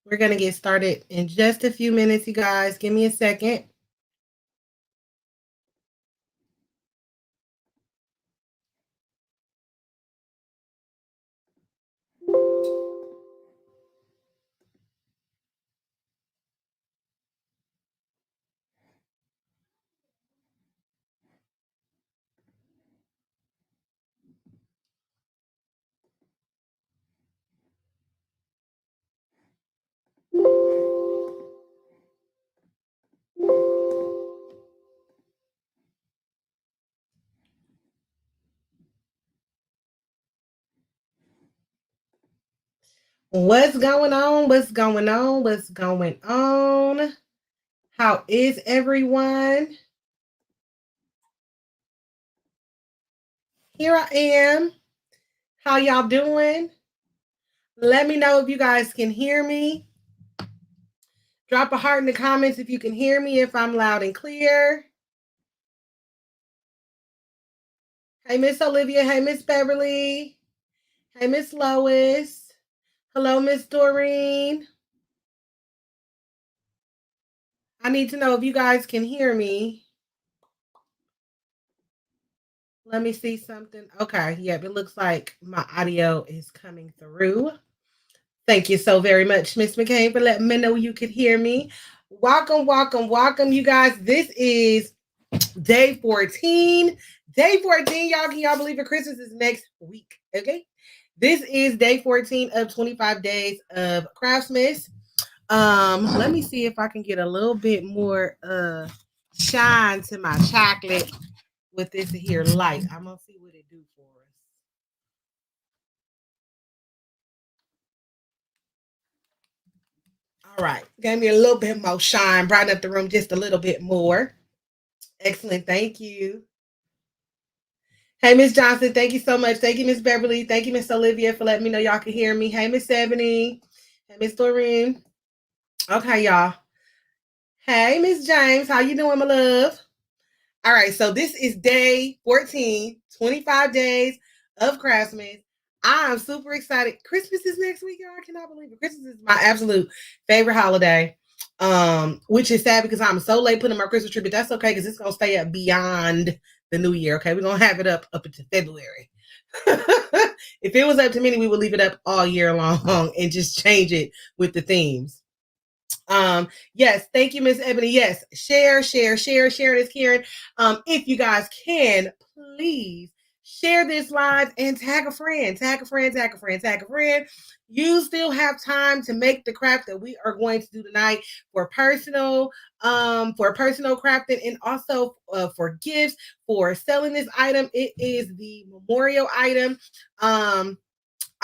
We're going to get started in just a few minutes, you guys. Give me a second. What's going on? What's going on? What's going on? How is everyone? Here I am. How y'all doing? Let me know if you guys can hear me. Drop a heart in the comments if you can hear me, if I'm loud and clear. Hey, Miss Olivia. Hey, Miss Beverly. Hey, Miss Lois. Hello, Miss Doreen. I need to know if you guys can hear me. Let me see something. Okay, yep, it looks like my audio is coming through. Thank you so very much, Miss McCain, for letting me know you could hear me. Welcome, welcome, welcome, you guys. This is day 14. Day 14, y'all. Can y'all believe it? Christmas is next week. Okay. This is day 14 of 25 days of Craftzmas. Let me see if I can get a little bit more shine to my chocolate with this here light. I'm gonna see what it do for us. All right, gave me a little bit more shine, brighten up the room just a little bit more. Excellent, thank you. Hey, Miss Johnson, thank you so much. Thank you, Miss Beverly. Thank you, Miss Olivia, for letting me know y'all can hear me. Hey, Miss Ebony. Hey, Miss Doreen. Okay, y'all. Hey, Miss James, how you doing, my love? All right, so this is day 14, 25 days of Craftsmas. I'm super excited. Christmas is next week, y'all. I cannot believe it. Christmas is my absolute favorite holiday. Which is sad because I'm so late putting my Christmas tree, but that's okay because it's gonna stay up beyond the new year. Okay, we're gonna have it up until February. If it was up to me, we would leave it up all year long and just change it with the themes. Yes, thank you, Miss Ebony. Yes, share, share this, Karen. If you guys can, please share this live and tag a friend, tag a friend, tag a friend, tag a friend. You still have time to make the craft that we are going to do tonight for personal crafting and also for gifts, for selling this item. It is the memorial item.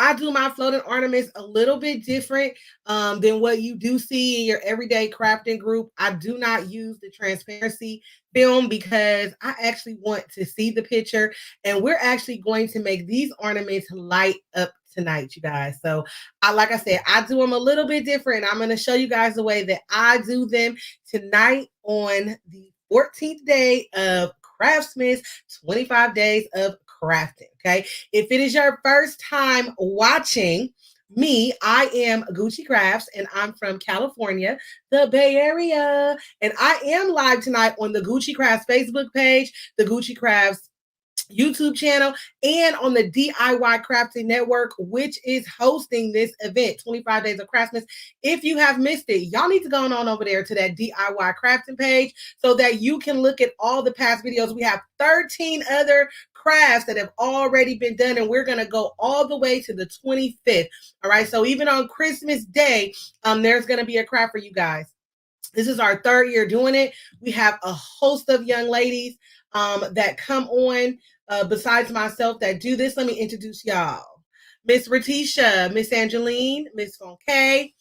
I do my floating ornaments a little bit different than what you do see in your everyday crafting group. I do not use the transparency film because I actually want to see the picture. And we're actually going to make these ornaments light up tonight, you guys. So like I said, I do them a little bit different. I'm going to show you guys the way that I do them tonight on the 14th day of Craftsmas, 25 days of crafting. Okay. If it is your first time watching me, I am Gucci Crafts and I'm from California, the Bay Area. And I am live tonight on the Gucci Crafts Facebook page, the Gucci Crafts YouTube channel, and on the DIY Crafting Network, which is hosting this event, 25 Days of Craftsmas. If you have missed it, y'all need to go on over there to that DIY Crafting page so that you can look at all the past videos. We have 13 other crafts that have already been done, and we're going to go all the way to the 25th. All right, so even on Christmas Day, there's going to be a craft for you guys. This is our third year doing it. We have a host of young ladies that come on besides myself that do this. Let me introduce y'all. Miss Ratisha, Miss Angeline, Miss Funke,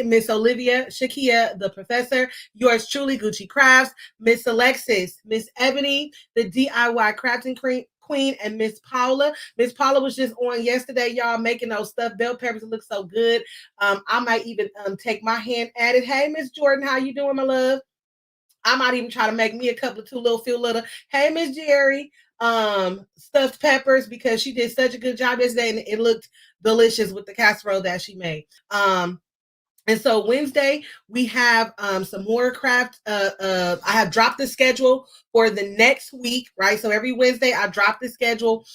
Miss Olivia, Shakia, the professor, yours truly, Gucci Crafts, Miss Alexis, Miss Ebony, the DIY crafting queen, and Miss Paula. Miss Paula was just on yesterday, y'all, making those stuffed bell peppers. It looks so good. I might even take my hand at it. Hey, Miss Jordan, how you doing, my love? I might even try to make me a couple of feel little. Hey, Miss Jerry, stuffed peppers because she did such a good job yesterday and it looked delicious with the casserole that she made. And so Wednesday we have some more craft. I have dropped the schedule for the next week, right? So every Wednesday I drop the schedule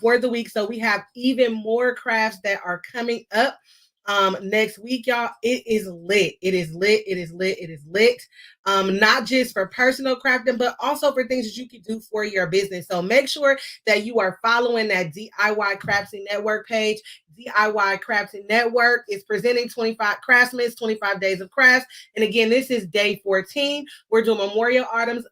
for the week. So we have even more crafts that are coming up next week, y'all. It is lit. It is lit. It is lit. It is lit. Not just for personal crafting, but also for things that you can do for your business. So make sure that you are following that DIY Craftsy Network page. DIY Craftsy Network is presenting 25 Craftsmas, 25 days of crafts. And again, this is day 14. We're doing Memorial Ornaments,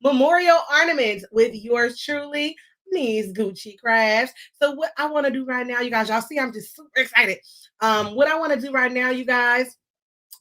Memorial Ornaments with yours truly, Miss Gucci Crafts. So what I want to do right now, you guys, y'all see I'm just super excited. What I want to do right now, you guys,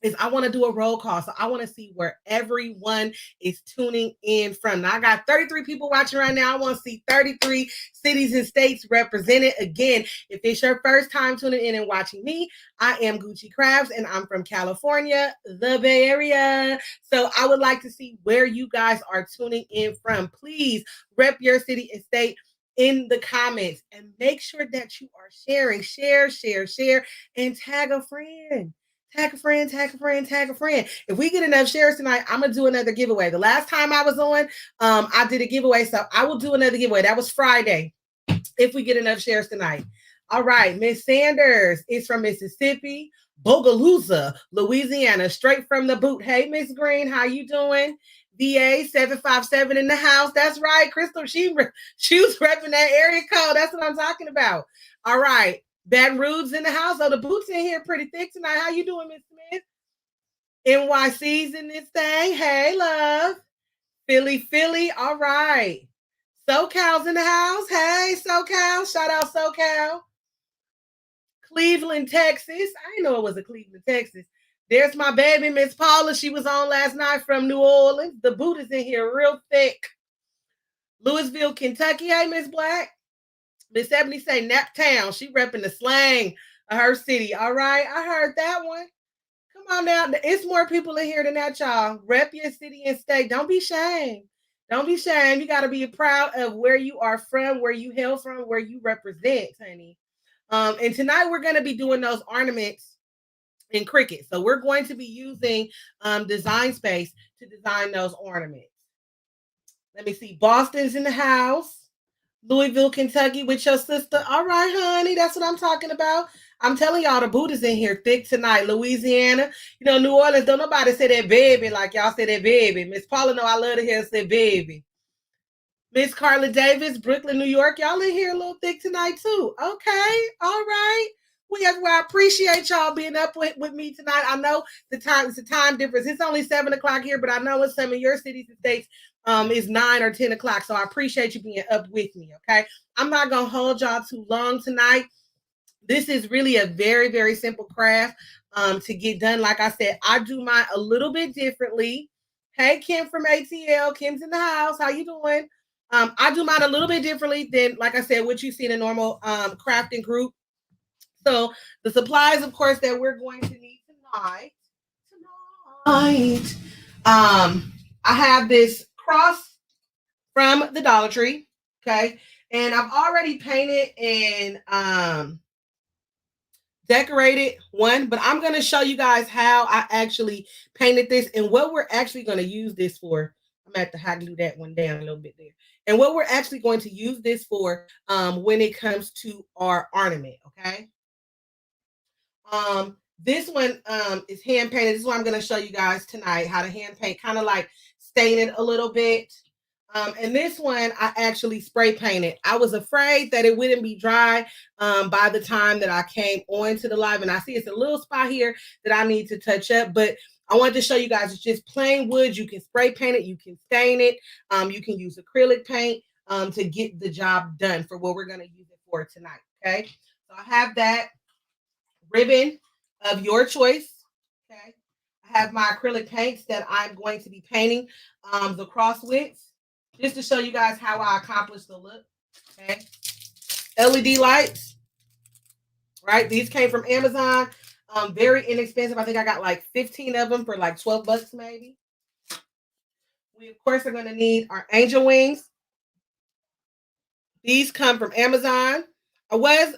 is I want to do a roll call. So I want to see where everyone is tuning in from. Now I got 33 people watching right now. I want to see 33 cities and states represented. Again, if it's your first time tuning in and watching me, I am Gucci Crafts and I'm from California, the Bay Area. So I would like to see where you guys are tuning in from. Please rep your city and state in the comments and make sure that you are sharing, share, and tag a friend. Tag a friend, tag a friend, tag a friend. If we get enough shares tonight, I'm gonna do another giveaway. The last time I was on, I did a giveaway, so I will do another giveaway. That was Friday. If we get enough shares tonight. All right, Miss Sanders is from Mississippi, Bogalusa, Louisiana, straight from the boot. Hey, Miss Green, how you doing? VA 757 in the house. That's right, Crystal. She was repping that area code. That's what I'm talking about. All right. Baton Rouge in the house. Oh, the boots in here pretty thick tonight. How you doing, Miss Smith? NYC's in this thing. Hey, love. Philly. All right. SoCal's in the house. Hey, SoCal. Shout out SoCal. Cleveland, Texas. I didn't know it was a Cleveland, Texas. There's my baby, Miss Paula. She was on last night from New Orleans. The boot is in here real thick. Louisville, Kentucky. Hey, Miss Black. Miss Ebony say Naptown. She repping the slang of her city. All right. I heard that one. Come on now. It's more people in here than that, y'all. Rep your city and state. Don't be ashamed. Don't be ashamed. You got to be proud of where you are from, where you hail from, where you represent, honey. And tonight we're going to be doing those ornaments in Cricut. So we're going to be using Design Space to design those ornaments. Let me see. Boston's in the house. Louisville, Kentucky with your sister. All right, honey. That's what I'm talking about. I'm telling y'all, the boot is in here thick tonight. Louisiana, New Orleans. Don't nobody say that baby like y'all say that baby. Miss Paula, know I love to hear say baby. Miss Carla Davis, Brooklyn, New York. Y'all in here a little thick tonight too. Okay. All right. I appreciate y'all being up with me tonight. I know it's a time difference. It's only 7 o'clock here, but I know in some of your cities and states, it's 9 or 10 o'clock. So I appreciate you being up with me. Okay. I'm not going to hold y'all too long tonight. This is really a very, very simple craft to get done. Like I said, I do mine a little bit differently. Hey, Kim from ATL. Kim's in the house. How you doing? I do mine a little bit differently than, like I said, what you see in a normal crafting group. So the supplies, of course, that we're going to need tonight. I have this cross from the Dollar Tree. Okay. And I've already painted and decorated one, but I'm going to show you guys how I actually painted this and what we're actually going to use this for. I'm going to have to hot glue that one down a little bit there. And what we're actually going to use this for when it comes to our ornament. Okay. This one is hand painted. This is what I'm going to show you guys tonight, how to hand paint, kind of like stain it a little bit. And this one I actually spray painted. I was afraid that it wouldn't be dry by the time that I came on to the live. And I see it's a little spot here that I need to touch up, but I wanted to show you guys it's just plain wood. You can spray paint it, you can stain it, you can use acrylic paint to get the job done for what we're going to use it for tonight. Okay, so I have that ribbon of your choice. Okay, I have my acrylic paints that I'm going to be painting the cross widths, just to show you guys how I accomplished the look. Okay, LED lights, right? These came from Amazon. Very inexpensive. I think I got like 15 of them for like 12 bucks maybe. We, of course, are going to need our angel wings. These come from Amazon. I was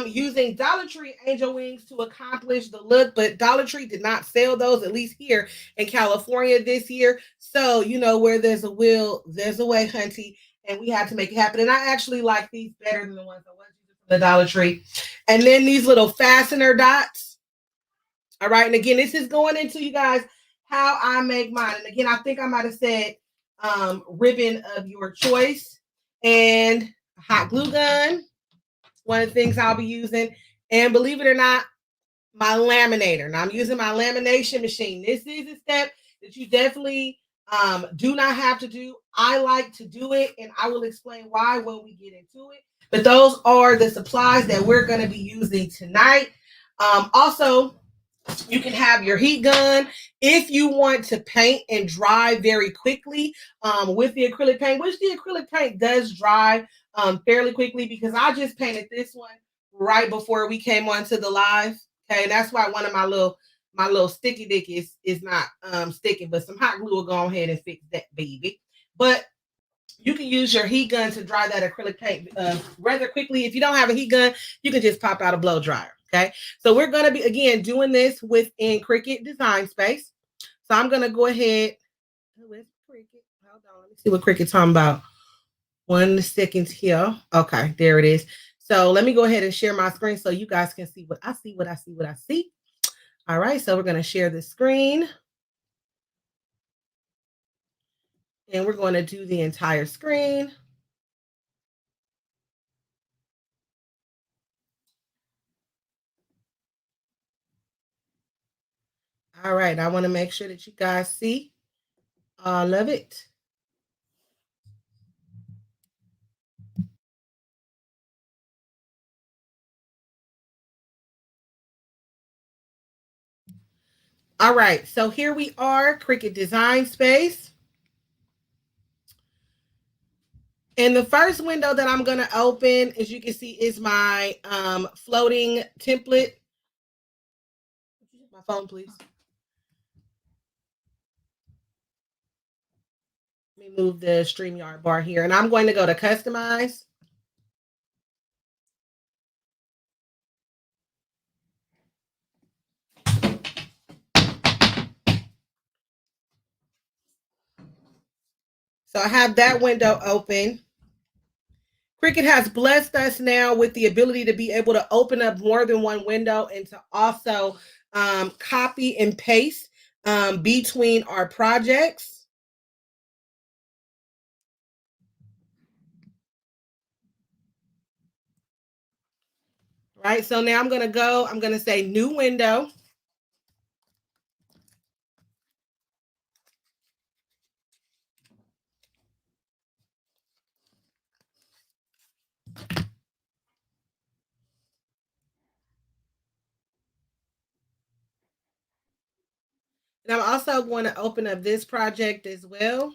using Dollar Tree angel wings to accomplish the look, but Dollar Tree did not sell those, at least here in California this year. So, you know, where there's a will, there's a way, hunty. And we had to make it happen. And I actually like these better than the ones I was using from the Dollar Tree. And then these little fastener dots. All right. And again, this is going into, you guys, how I make mine. And again, I think I might have said ribbon of your choice and a hot glue gun. One of the things I'll be using. And believe it or not, my laminator. Now I'm using my lamination machine. This is a step that you definitely do not have to do. I like to do it, and I will explain why when we get into it. But those are the supplies that we're going to be using tonight. Also, you can have your heat gun if you want to paint and dry very quickly with the acrylic paint, which the acrylic paint does dry fairly quickly because I just painted this one right before we came onto the live. Okay, that's why one of my little sticky dick is not sticking, but some hot glue will go ahead and fix that baby. But you can use your heat gun to dry that acrylic paint rather quickly. If you don't have a heat gun, you can just pop out a blow dryer. Okay, so we're going to be, again, doing this within Cricut Design Space. So I'm going to go ahead. Where's Cricut? Hold on. Let me see what Cricut's talking about. 1 second here. Okay, there it is. So let me go ahead and share my screen so you guys can see what I see, what I see, what I see. All right, so we're going to share the screen. And we're going to do the entire screen. All right, I want to make sure that you guys see all of it. All right, so here we are, Cricut Design Space. And the first window that I'm going to open, as you can see, is my floating template. My phone, please. Let me move the StreamYard bar here. And I'm going to go to Customize. So I have that window open. Cricut has blessed us now with the ability to be able to open up more than one window and to also copy and paste between our projects. Right, so now I'm going to say new window. And I'm also going to open up this project as well.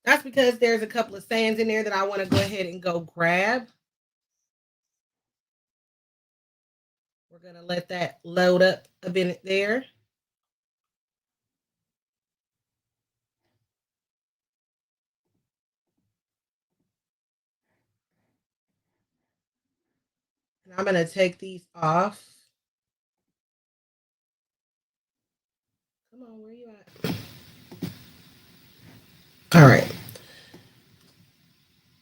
That's because there's a couple of sayings in there that I want to go ahead and go grab. We're going to let that load up a bit there. And I'm going to take these off. Come on, where you at? All right.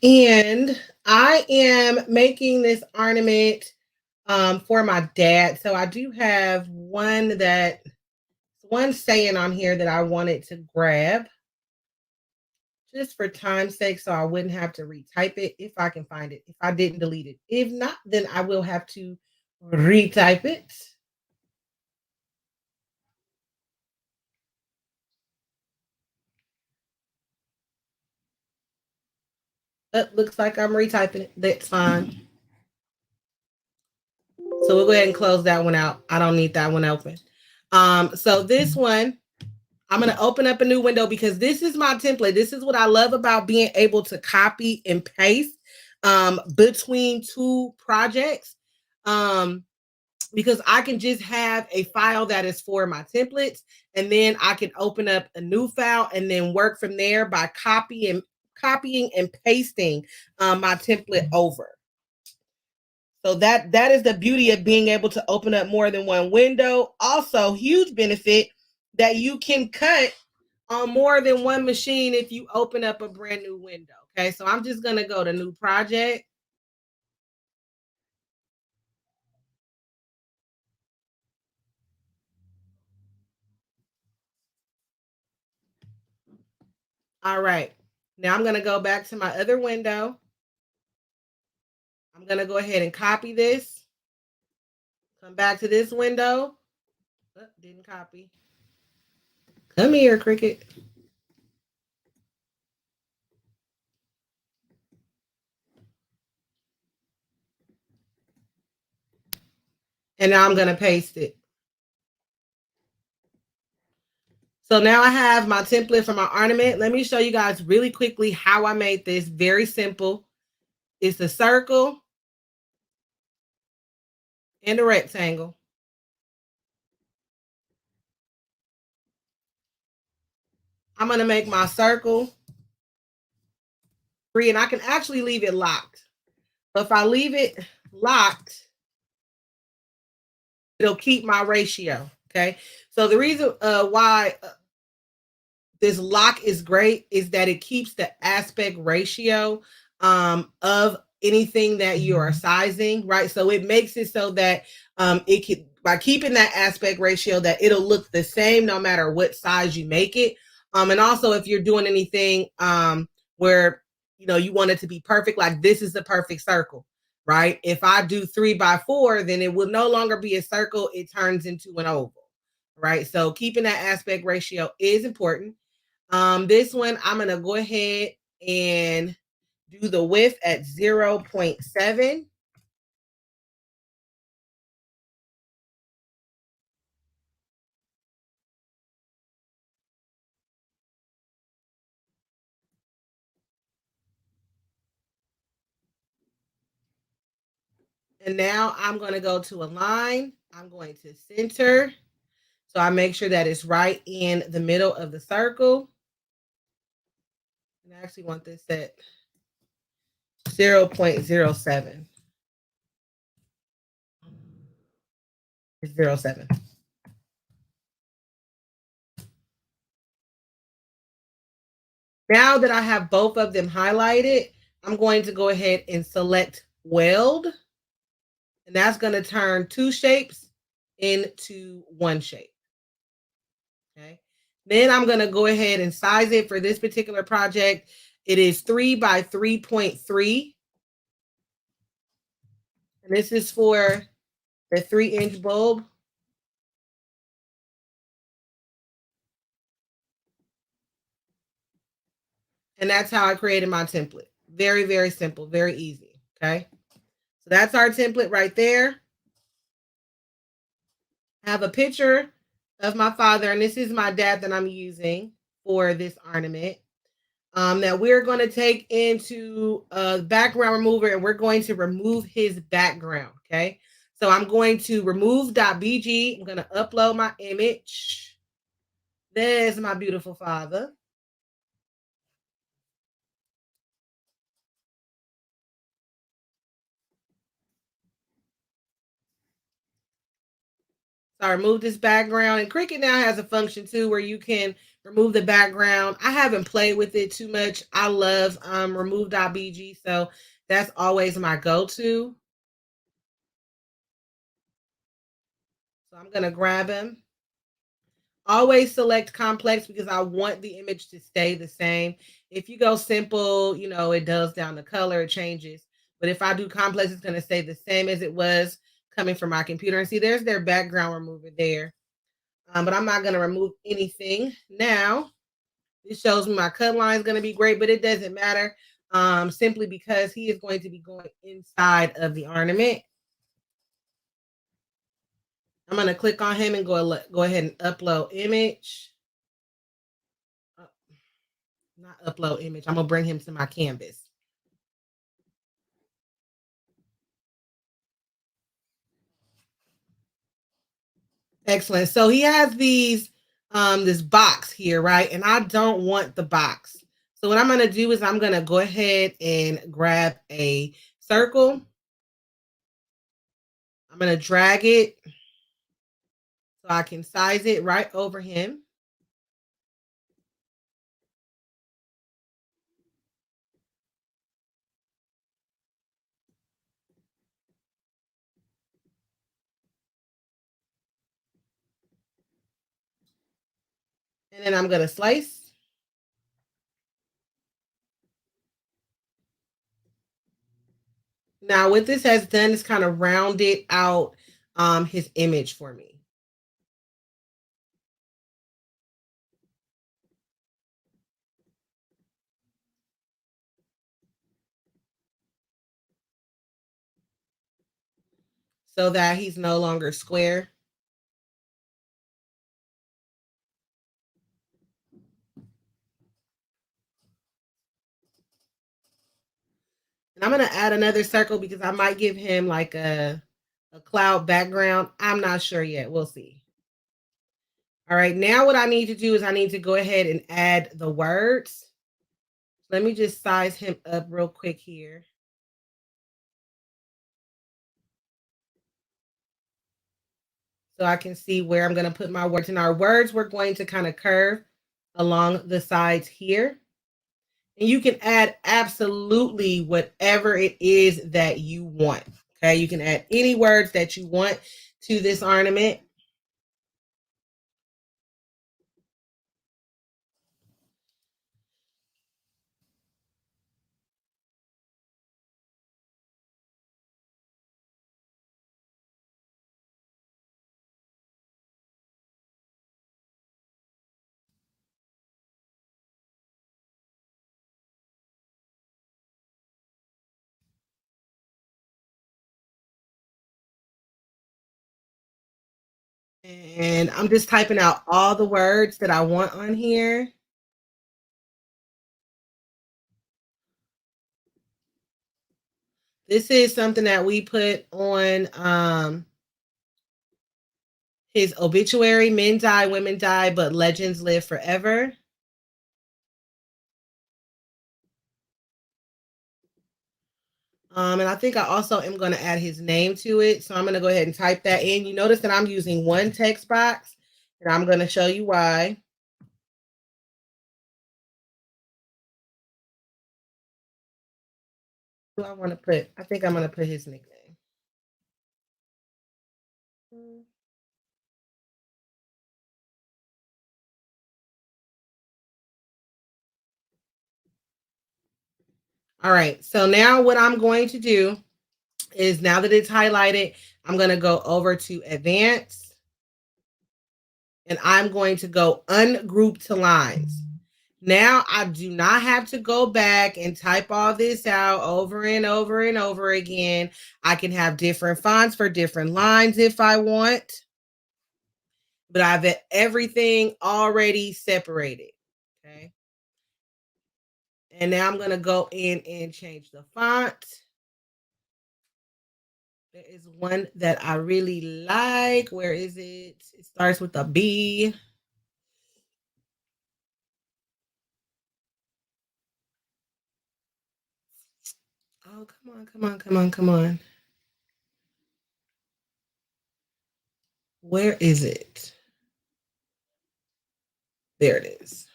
And I am making this ornament for my dad. So I do have one saying on here that I wanted to grab just for time's sake, so I wouldn't have to retype it if I can find it. If I didn't delete it. If not, then I will have to retype it. Looks like I'm retyping it. That's fine. So we'll go ahead and close that one out. I don't need that one open. So this one, I'm going to open up a new window because this is my template. This is what I love about being able to copy and paste between two projects. because I can just have a file that is for my templates, and then I can open up a new file and then work from there by copying and pasting my template over. So that is the beauty of being able to open up more than one window. Also, huge benefit that you can cut on more than one machine if you open up a brand new window. Okay, so I'm just gonna go to new project. All right, now I'm gonna go back to my other window. I'm gonna go ahead and copy this. Come back to this window. Oh, didn't copy. Come here, Cricket. And now I'm gonna paste it. So now I have my template for my ornament. Let me show you guys really quickly how I made this. Very simple. It's a circle and a rectangle. I'm going to make my circle 3, and I can actually leave it locked. But if I leave it locked, it'll keep my ratio. Okay. So the reason why this lock is great is that it keeps the aspect ratio of anything that you are sizing, right? So it makes it so that it can, by keeping that aspect ratio, that it'll look the same no matter what size you make it. And also if you're doing anything where you want it to be perfect, like this is the perfect circle, right? If I do 3x4, then it will no longer be a circle, it turns into an oval, right? So keeping that aspect ratio is important. This one, I'm going to go ahead and do the width at 0.7. And now I'm going to go to align. I'm going to center. So I make sure that it's right in the middle of the circle. And I actually want this at 0.07. 0.07. Now that I have both of them highlighted, I'm going to go ahead and select weld. And that's going to turn two shapes into one shape. Okay. Then I'm going to go ahead and size it for this particular project. It is 3 by 3.3. And this is for the 3-inch bulb. And that's how I created my template. Very, very simple, very easy. Okay. So that's our template right there. I have a picture of my father, and this is my dad that I'm using for this ornament. That we're going to take into a background remover, and we're going to remove his background. Okay. So I'm going to remove .bg. I'm going to upload my image. There's my beautiful father. So I remove this background, and Cricut now has a function too where you can remove the background. I haven't played with it too much. I love remove.bg, so that's always my go-to. So I'm gonna grab him. Always select complex because I want the image to stay the same. If you go simple, it dulls down the color, it changes. But if I do complex, it's gonna stay the same as it was coming from my computer. And see, there's their background remover there. But I'm not going to remove anything now. This shows me my cut line is going to be great, but it doesn't matter simply because he is going to be going inside of the ornament. I'm going to click on him and go ahead and upload image. Oh, not upload image. I'm going to bring him to my canvas. Excellent. So he has these this box here, right? And I don't want the box. So what I'm going to do is I'm going to go ahead and grab a circle. I'm going to drag it so I can size it right over him. And then I'm going to slice. Now, what this has done is kind of rounded out his image for me. So that he's no longer square. And I'm going to add another circle because I might give him like a cloud background. I'm not sure yet. We'll see. All right, now what I need to do is I need to go ahead and add the words. Let me just size him up real quick here. So I can see where I'm going to put my words. And our words, we're going to kind of curve along the sides here. And you can add absolutely whatever it is that you want. Okay, you can add any words that you want to this ornament. And I'm just typing out all the words that I want on here. This is something that we put on his obituary. Men die, women die, but legends live forever. And I think I also am going to add his name to it. So I'm going to go ahead and type that in. You notice that I'm using one text box, and I'm going to show you why. Who do I want to put? I think I'm going to put his nickname. All right. So now what I'm going to do is, now that it's highlighted, I'm going to go over to advanced, and I'm going to go ungroup to lines. Now I do not have to go back and type all this out over and over and over again. I can have different fonts for different lines if I want, but I've everything already separated. Okay. And now I'm going to go in and change the font. There is one that I really like. Where is it? It starts with a B. Oh, come on, come on, come on, come on. Where is it? There it is.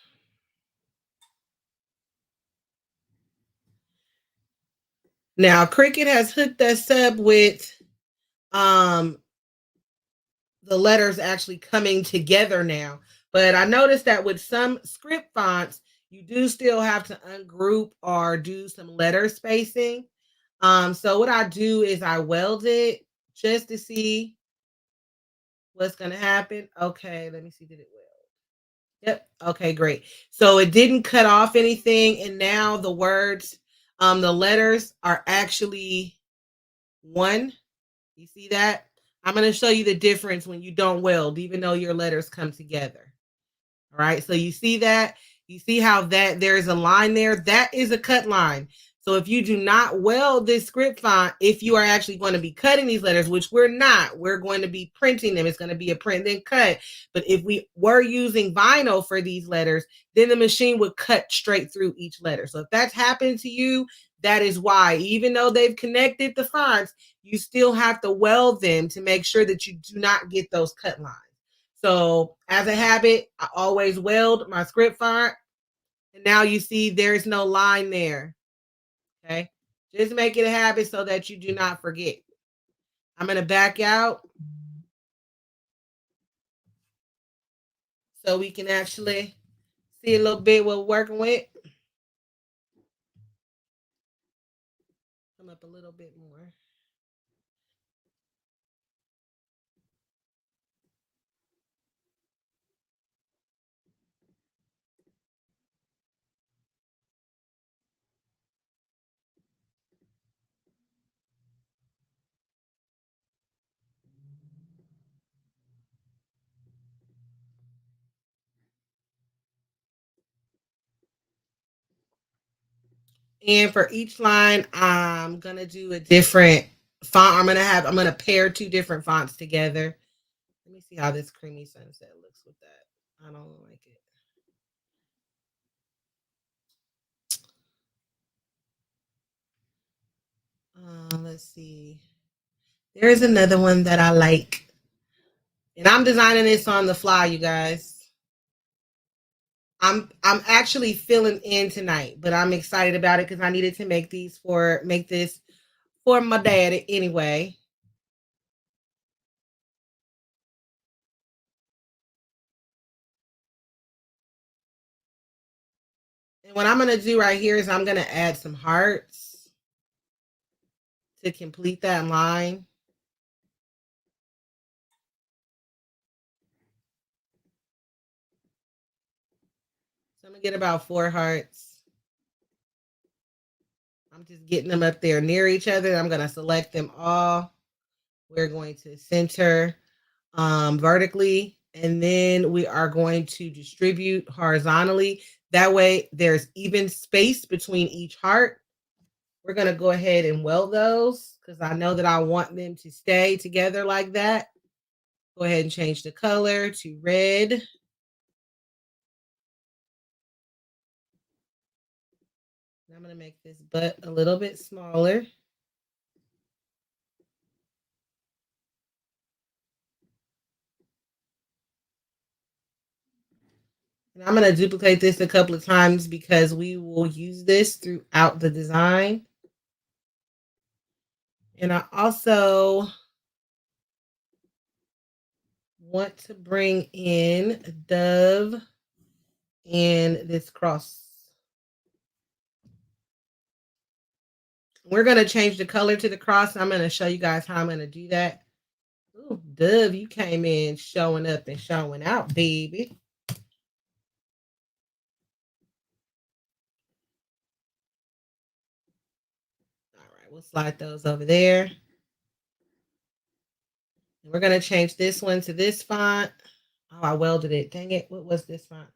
Now, Cricut has hooked us up with the letters actually coming together now. But I noticed that with some script fonts, you do still have to ungroup or do some letter spacing. So what I do is I weld it just to see what's going to happen. Okay, let me see. Did it weld? Yep. Okay, great. So it didn't cut off anything. And now the words, the letters are actually one. You see that? I'm going to show you the difference when you don't weld, even though your letters come together. All right. So you see that? You see how that there is a line there? That is a cut line. So if you do not weld this script font, if you are actually going to be cutting these letters, which we're not, we're going to be printing them. It's going to be a print then cut. But if we were using vinyl for these letters, then the machine would cut straight through each letter. So if that's happened to you, that is why, even though they've connected the fonts, you still have to weld them to make sure that you do not get those cut lines. So as a habit, I always weld my script font. And now you see there's no line there. Okay. Just make it a habit so that you do not forget. I'm going to back out so we can actually see a little bit what we're working with. Come up a little bit more. And for each line, I'm going to do a different font. I'm going to pair two different fonts together. Let me see how this creamy sunset looks with that. I don't like it. Let's see. There's another one that I like. And I'm designing this on the fly, you guys. I'm actually filling in tonight, but I'm excited about it because I needed to make this for my dad anyway. And what I'm gonna do right here is I'm gonna add some hearts to complete that line. So I'm gonna get about 4 hearts. I'm just getting them up there near each other. I'm gonna select them all. We're going to center vertically, and then we are going to distribute horizontally. That way there's even space between each heart. We're going to go ahead and weld those because I know that I want them to stay together like that. Go ahead and change the color to red. I'm going to make this butt a little bit smaller. And I'm going to duplicate this a couple of times because we will use this throughout the design. And I also want to bring in a dove and this cross. We're going to change the color to the cross. I'm going to show you guys how I'm going to do that. Ooh, Dove, you came in showing up and showing out, baby. All right, we'll slide those over there. And we're going to change this one to this font. Oh, I welded it. Dang it. What was this font?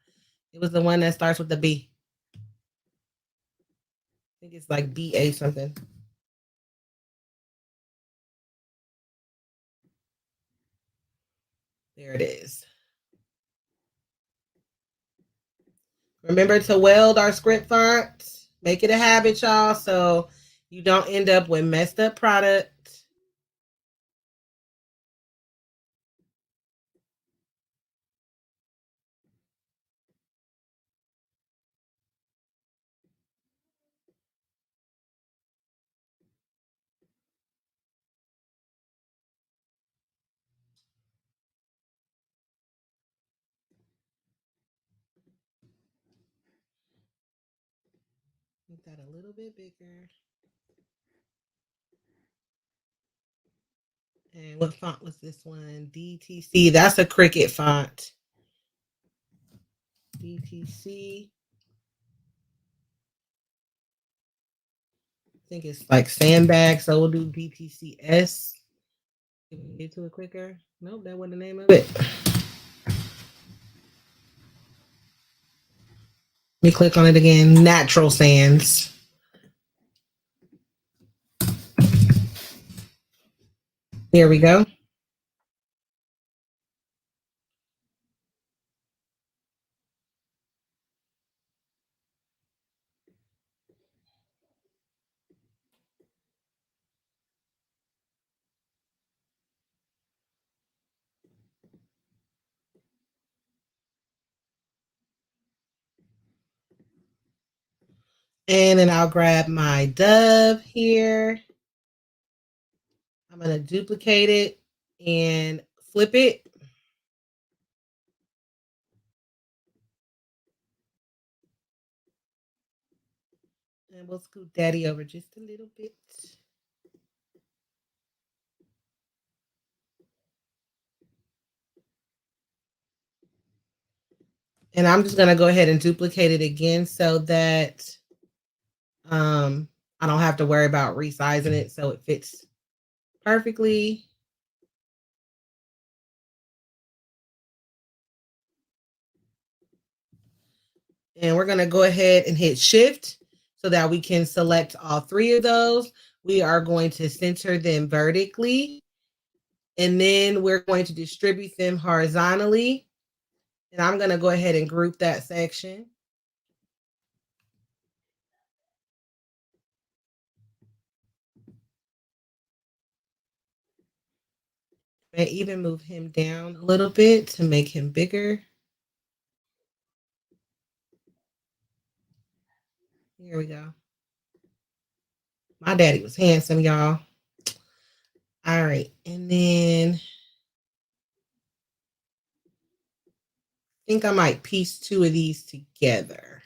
It was the one that starts with the B. I think it's like BA something. There it is. Remember to weld our script font. Make it a habit, y'all, so you don't end up with messed up product. Make that a little bit bigger. And what font was this one? DTC. That's a Cricut font. DTC. I think it's like sandbag, so we'll do BTCS. Get to it quicker. Nope, that wasn't the name of it. Let me click on it again. Natural sands. Here we go. And then I'll grab my dove here. I'm going to duplicate it and flip it. And we'll scoot Daddy over just a little bit. And I'm just going to go ahead and duplicate it again so that I don't have to worry about resizing it so it fits perfectly. And we're going to go ahead and hit shift so that we can select all three of those. We are going to center them vertically. And then we're going to distribute them horizontally. And I'm going to go ahead and group that section. And even move him down a little bit to make him bigger. Here we go. My daddy was handsome, y'all. All right. And then I think I might piece two of these together.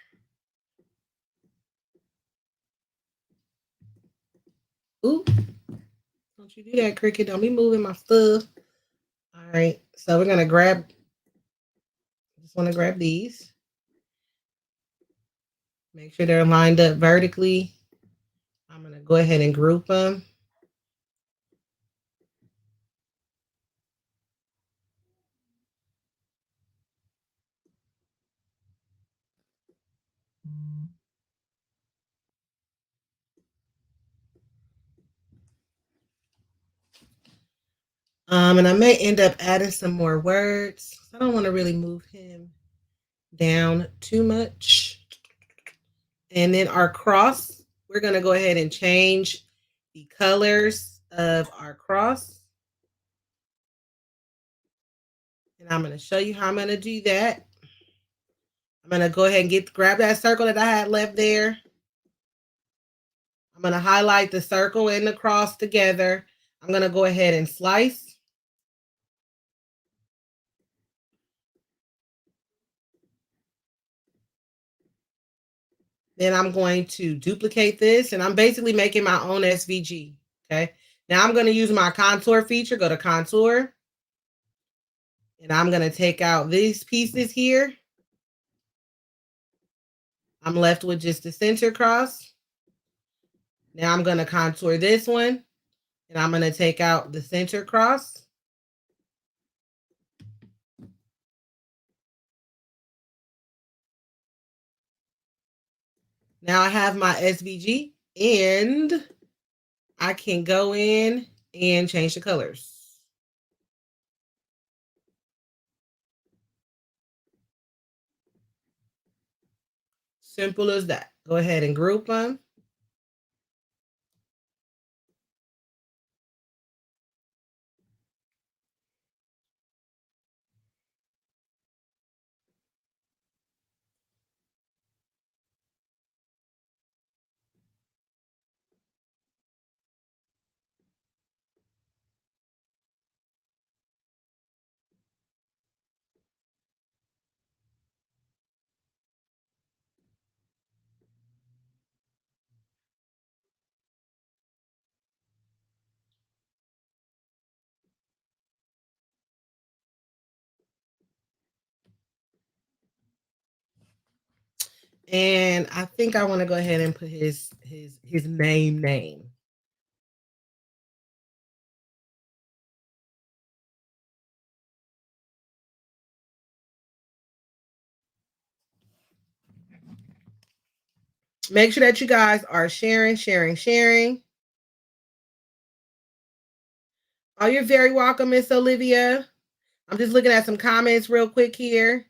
Ooh. Don't you do that, Cricket. Don't be moving my stuff. All right. So we're going to grab, just want to grab these. Make sure they're lined up vertically. I'm going to go ahead and group them. And I may end up adding some more words. I don't want to really move him down too much. And then our cross, we're going to go ahead and change the colors of our cross. And I'm going to show you how I'm going to do that. I'm going to go ahead and grab that circle that I had left there. I'm going to highlight the circle and the cross together. I'm going to go ahead and slice. Then I'm going to duplicate this, and I'm basically making my own SVG, okay? Now I'm going to use my contour feature, go to contour, and I'm going to take out these pieces here. I'm left with just the center cross. Now I'm going to contour this one, and I'm going to take out the center cross. Now I have my SVG, and I can go in and change the colors. Simple as that. Go ahead and group them. And I think I want to go ahead and put his name. Make sure that you guys are sharing. Oh, you're very welcome, Miss Olivia. I'm just looking at some comments real quick here.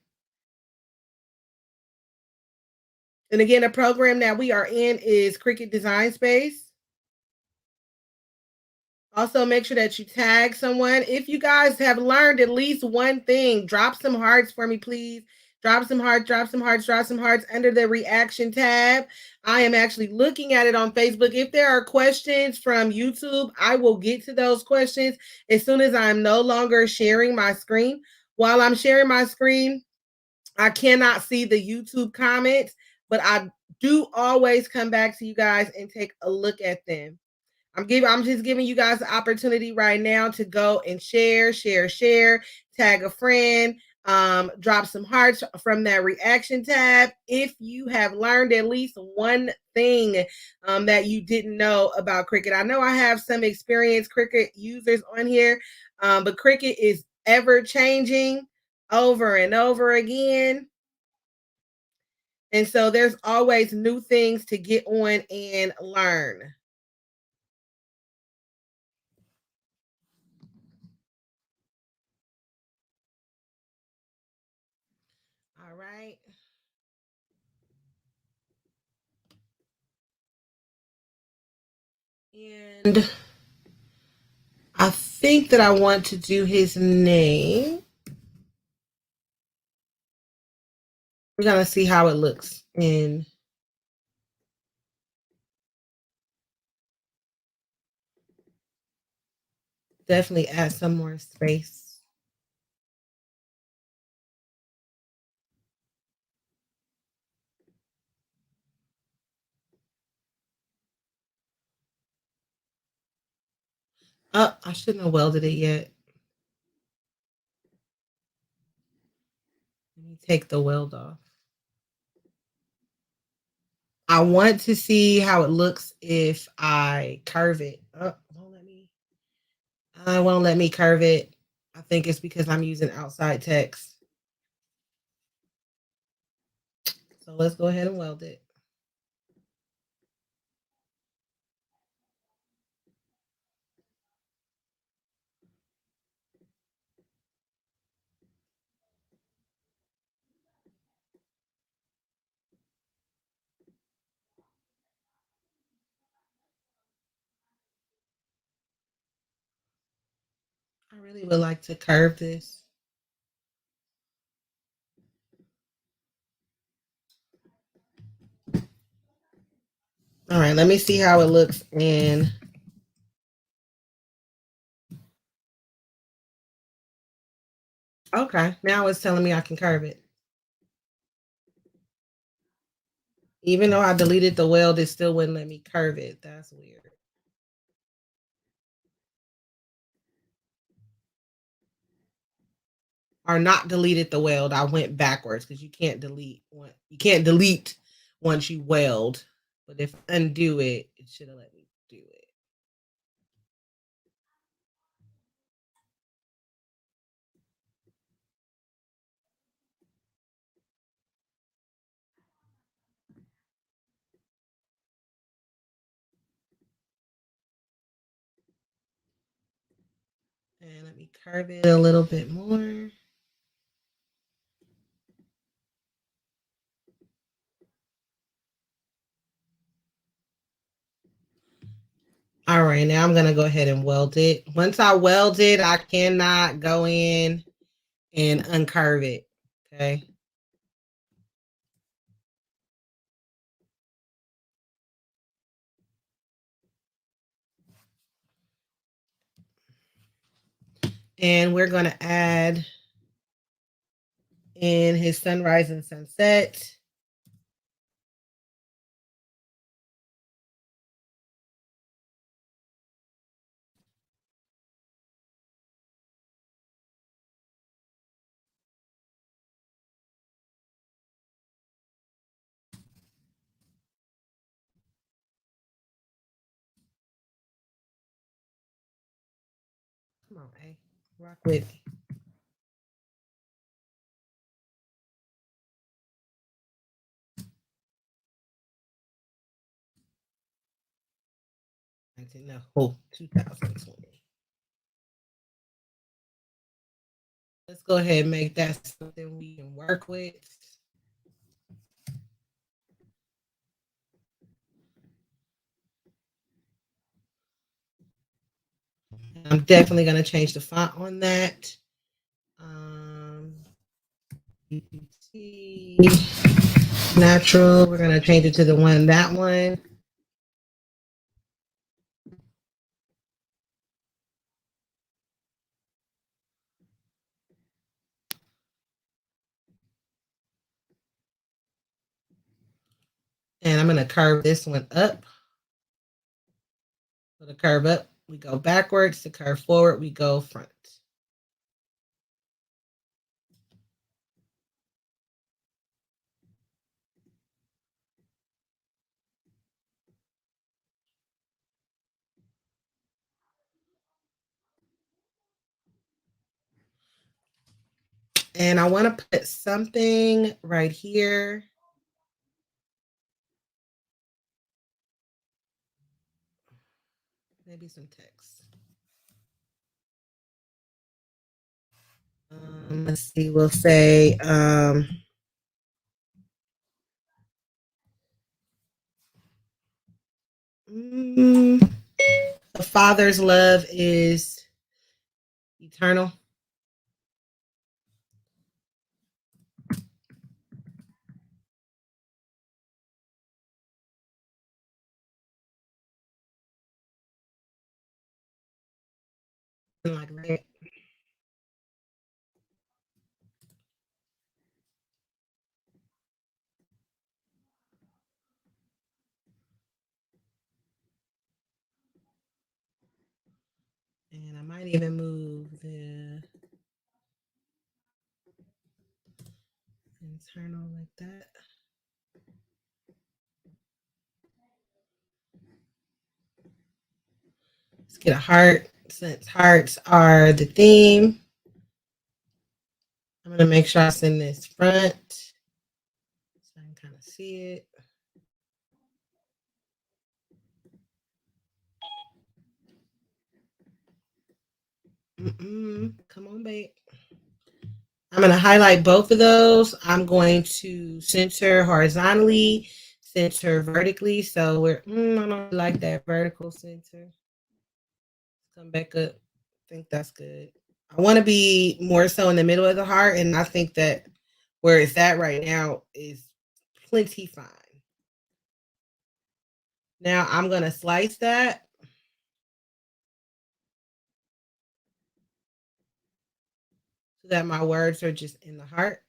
And again, the program that we are in is Cricut Design Space. Also, make sure that you tag someone. If you guys have learned at least one thing, drop some hearts for me, please. Drop some hearts, drop some hearts, drop some hearts under the reaction tab. I am actually looking at it on Facebook. If there are questions from YouTube, I will get to those questions as soon as I'm no longer sharing my screen. While I'm sharing my screen, I cannot see the YouTube comments, but I do always come back to you guys and take a look at them. I'm just giving you guys the opportunity right now to go and share, tag a friend, drop some hearts from that reaction tab. If you have learned at least one thing that you didn't know about Cricut, I know I have some experienced Cricut users on here, but Cricut is ever changing over and over again. And so there's always new things to get on and learn. All right. And I think that I want to do his name. We're going to see how it looks. And definitely add some more space. Oh, I shouldn't have welded it yet. Let me take the weld off. I want to see how it looks if I curve it. Oh, won't let me. I won't let me curve it. I think it's because I'm using outside text. So let's go ahead and weld it. I really would like to curve this. All right, let me see how it looks in. Okay, now it's telling me I can curve it. Even though I deleted the weld, it still wouldn't let me curve it. That's weird. Or not deleted the weld. I went backwards because you can't delete once you weld. But if undo it, it should have let me do it. And let me curve it a little bit more. All right, now I'm gonna go ahead and weld it. Once I weld it, I cannot go in and uncurve it. Okay. And we're gonna add in his sunrise and sunset. Come on, A. Rock with me. No, 2020. Let's go ahead and make that something we can work with. I'm definitely going to change the font on that. Natural. We're going to change it to the one, that one. And I'm going to curve this one up. So to curve up, we go backwards. To curve forward, we go front. And I want to put something right here. Maybe some text. Let's see, we'll say, the Father's love is eternal. Like that. And I might even move the internal like that. Let's get a heart, since hearts are the theme. I'm going to make sure I send this front so I can kind of see it. Come on, babe. I'm going to highlight both of those. I'm going to center horizontally, center vertically. So we're, I don't like that vertical center. Come back up. I think that's good. I want to be more so in the middle of the heart. And I think that where it's at right now is plenty fine. Now I'm going to slice that. So that my words are just in the heart.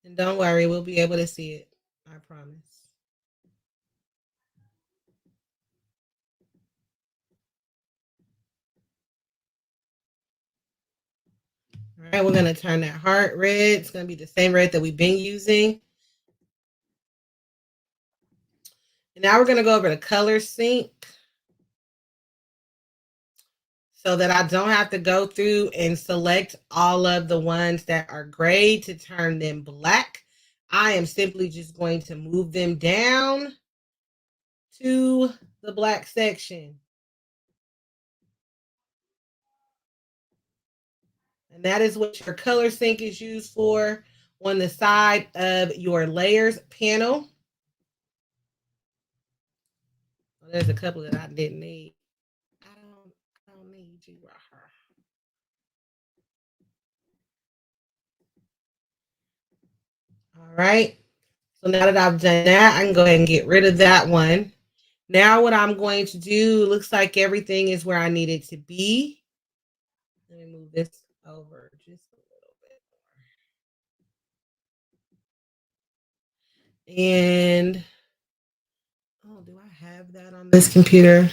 And don't worry, we'll be able to see it. I promise. All right, we're going to turn that heart red. It's going to be the same red that we've been using. And now we're going to go over to Color Sync so that I don't have to go through and select all of the ones that are gray to turn them black. I am simply just going to move them down to the black section. And that is what your color sync is used for on the side of your layers panel. Well, there's a couple that I didn't need. I don't need you right here. All right. So now that I've done that, I can go ahead and get rid of that one. Now what I'm going to do, looks like everything is where I need it to be. Let me move this over just a little bit. And, oh, do I have that on this computer?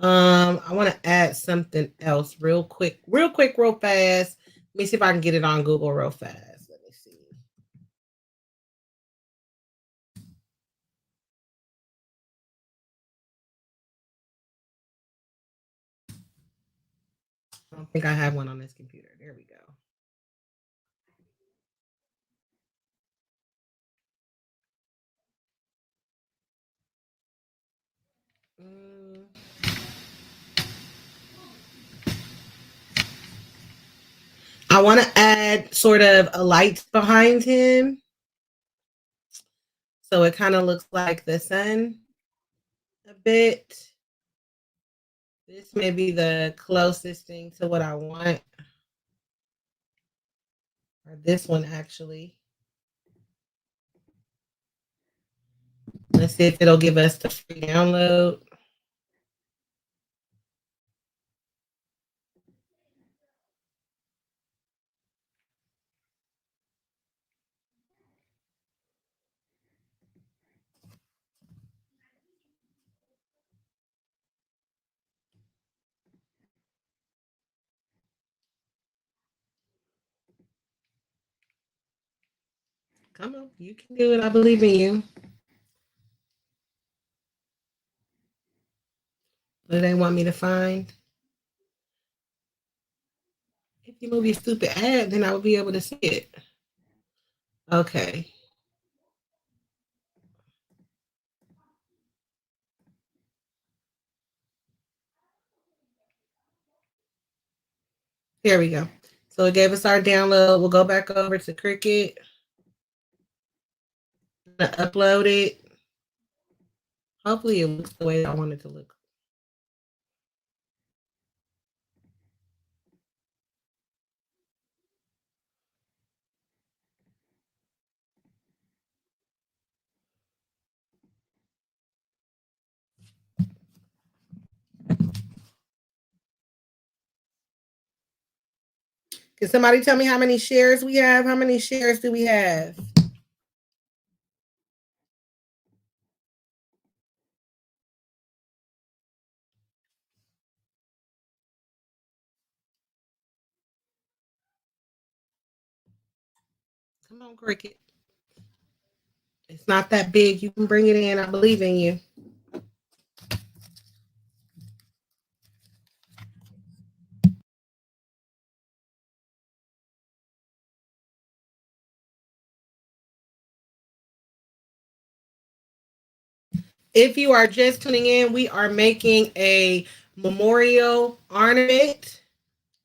I want to add something else real quick, real fast. Let me see if I can get it on Google real fast. Let me see. I don't think I have one on this computer. There we go. I want to add sort of a light behind him. So it kind of looks like the sun a bit. This may be the closest thing to what I want. Or this one, actually. Let's see if it'll give us the free download. Come on, you can do it. I believe in you. What do they want me to find? If you move your stupid ad, then I will be able to see it. Okay. Here we go. So it gave us our download. We'll go back over to Cricut. Upload it. Hopefully it looks the way I want it to look. Can somebody tell me how many shares we have? How many shares do we have? Come on, Cricket. It's not that big. You can bring it in. I believe in you. If you are just tuning in, we are making a memorial ornament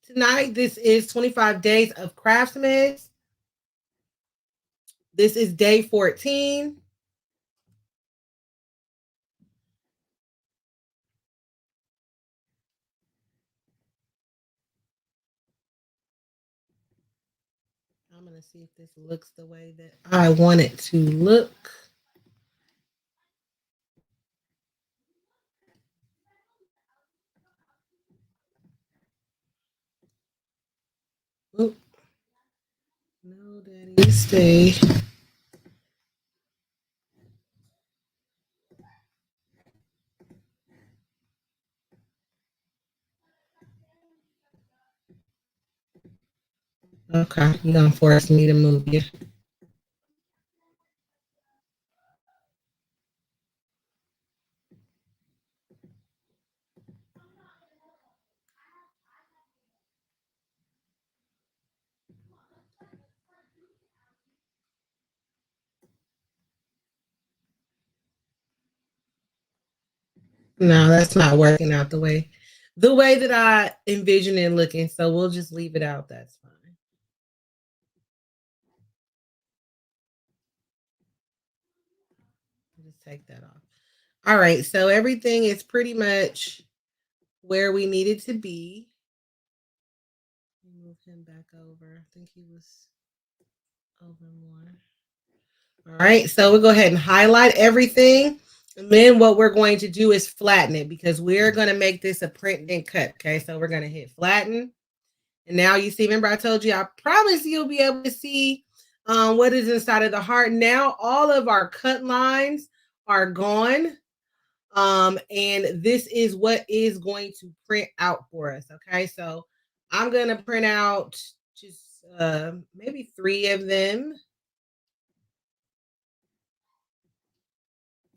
tonight. This is 25 days of Craftzmas. This is day 14. I'm going to see if this looks the way that I want it to look. Oop. No, Daddy, stay. Okay, you're going to force me to move you. No, that's not working out the way that I envision it looking. So we'll just leave it out. That's fine. Just take that off. All right. So everything is pretty much where we needed to be. Move him back over. I think he was over more. All right. So we'll go ahead and highlight everything. And then what we're going to do is flatten it because we're going to make this a print and cut. Okay. So we're going to hit flatten. And now you see, remember I told you, I promise you'll be able to see what is inside of the heart. Now all of our cut lines are gone. And this is what is going to print out for us. Okay, so I'm going to print out just maybe 3 of them.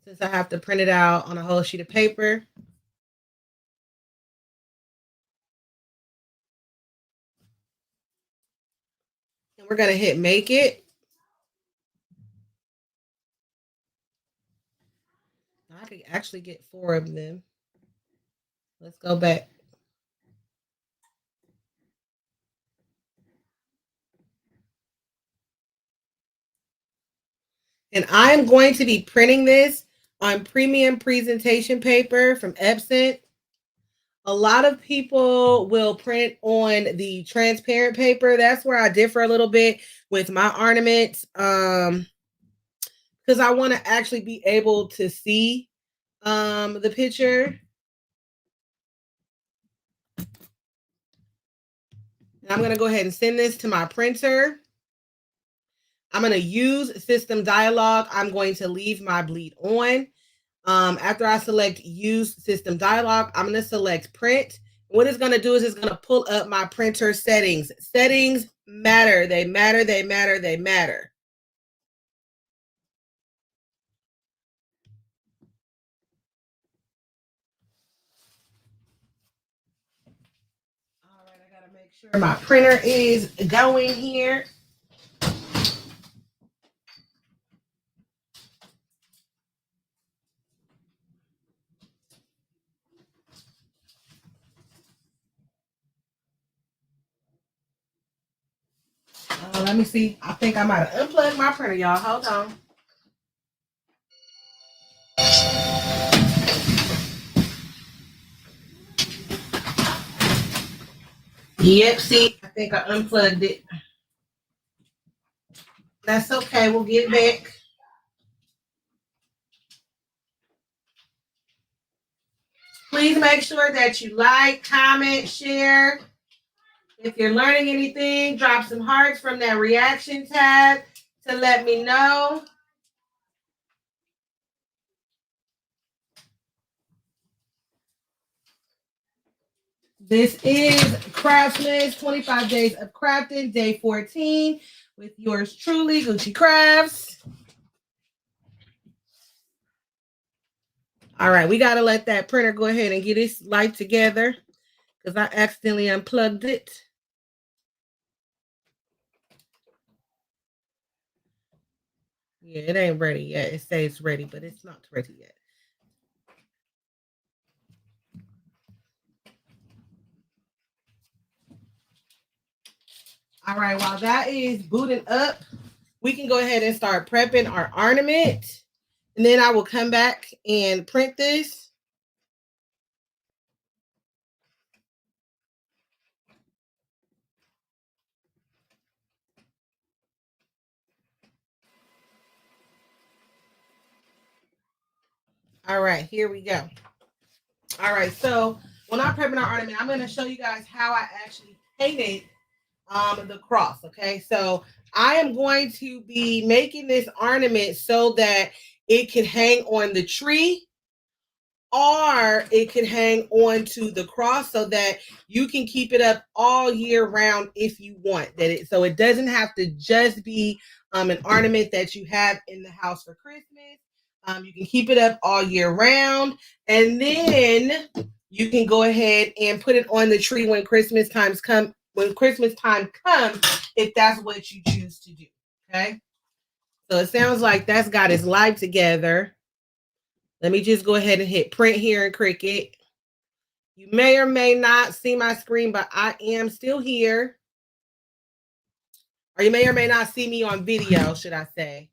Since I have to print it out on a whole sheet of paper. And we're going to hit make it. I could actually get 4 of them. Let's go back. And I am going to be printing this on premium presentation paper from Epson. A lot of people will print on the transparent paper. That's where I differ a little bit with my ornaments. Because I want to actually be able to see the picture. And I'm going to go ahead and send this to my printer. I'm going to use System Dialog. I'm going to leave my bleed on. After I select Use System Dialog, I'm going to select Print. What it's going to do is it's going to pull up my printer settings. Settings matter. They matter. They matter. They matter. All right, I got to make sure my printer is going here. Let me see. I think I might have unplugged my printer, y'all. Hold on. Yep, see, I think I unplugged it. That's okay. We'll get back. Please make sure that you like, comment, share. If you're learning anything, drop some hearts from that reaction tab to let me know. This is Craftzmas, 25 Days of Crafting, day 14, with yours truly, Gucci Crafts. All right, we got to let that printer go ahead and get its light together because I accidentally unplugged it. Yeah, it ain't ready yet. It says it's ready, but it's not ready yet. All right, while that is booting up, we can go ahead and start prepping our ornament. And then I will come back and print this. All right, here we go. All right, so when I'm prepping our ornament, I'm going to show you guys how I actually painted the cross. Okay, so I am going to be making this ornament so that it can hang on the tree, or it can hang on to the cross so that you can keep it up all year round if you want that. So it doesn't have to just be an ornament that you have in the house for Christmas. You can keep it up all year round, and then you can go ahead and put it on the tree when Christmas times come. When Christmas time comes, if that's what you choose to do. Okay. So it sounds like that's got its life together. Let me just go ahead and hit print here in Cricut. You may or may not see my screen, but I am still here. Or you may or may not see me on video, should I say.